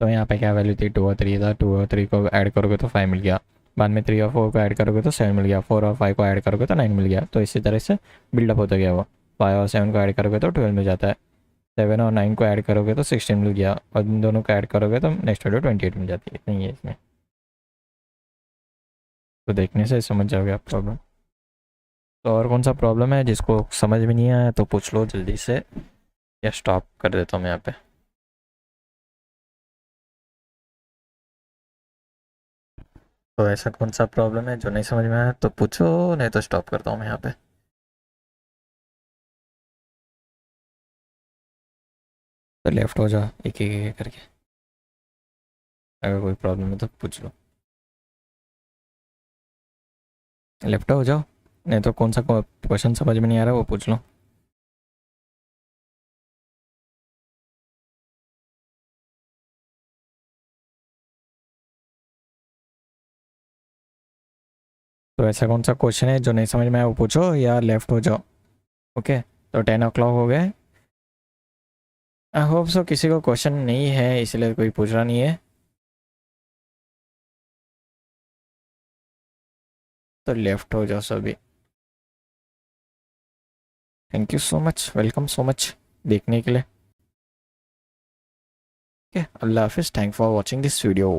तो यहाँ पे क्या वैल्यू थी, 2 और 3 था। 2 और 3 को ऐड करोगे तो 5 मिल गया। बाद में 3 और 4 को ऐड करोगे तो 7 मिल गया। 4 और 5 को ऐड करोगे तो 9 मिल गया। तो इसी तरह से बिल्डअप होता गया वो। 5 और 7 को ऐड करोगे तो 12 मिल जाता है। 7 और 9 को ऐड करोगे तो 16 मिल गया, और इन दोनों को ऐड करोगे तो नेक्स्ट वैल्यू 28 मिल जाती है। इतना ही है इसमें। तो देखने से समझ जाओगे आप प्रॉब्लम। तो और कौन सा प्रॉब्लम है जिसको समझ में नहीं आया तो पूछ लो जल्दी से, या स्टॉप कर देता हूँ मैं यहाँ पे। तो ऐसा कौन सा प्रॉब्लम है जो नहीं समझ में आया तो पूछो, नहीं तो स्टॉप करता हूँ मैं यहाँ पे। तो लेफ्ट हो जाओ, एक एक एक करके। अगर कोई प्रॉब्लम है तो पूछ लो। लेफ्ट हो जाओ, नहीं तो कौन सा क्वेश्चन समझ में नहीं आ रहा वो पूछ लो। तो ऐसा कौन सा क्वेश्चन है जो नहीं समझ में आया वो पूछो, या लेफ्ट हो जाओ। ओके, तो 10 o'clock हो गए। आई होप सो किसी को क्वेश्चन नहीं है, इसलिए कोई पूछ रहा नहीं है। तो लेफ्ट हो जाओ सभी। Thank you so much, welcome so much देखने के लिए। ओके, अल्लाह हाफिज़, thank for watching this video.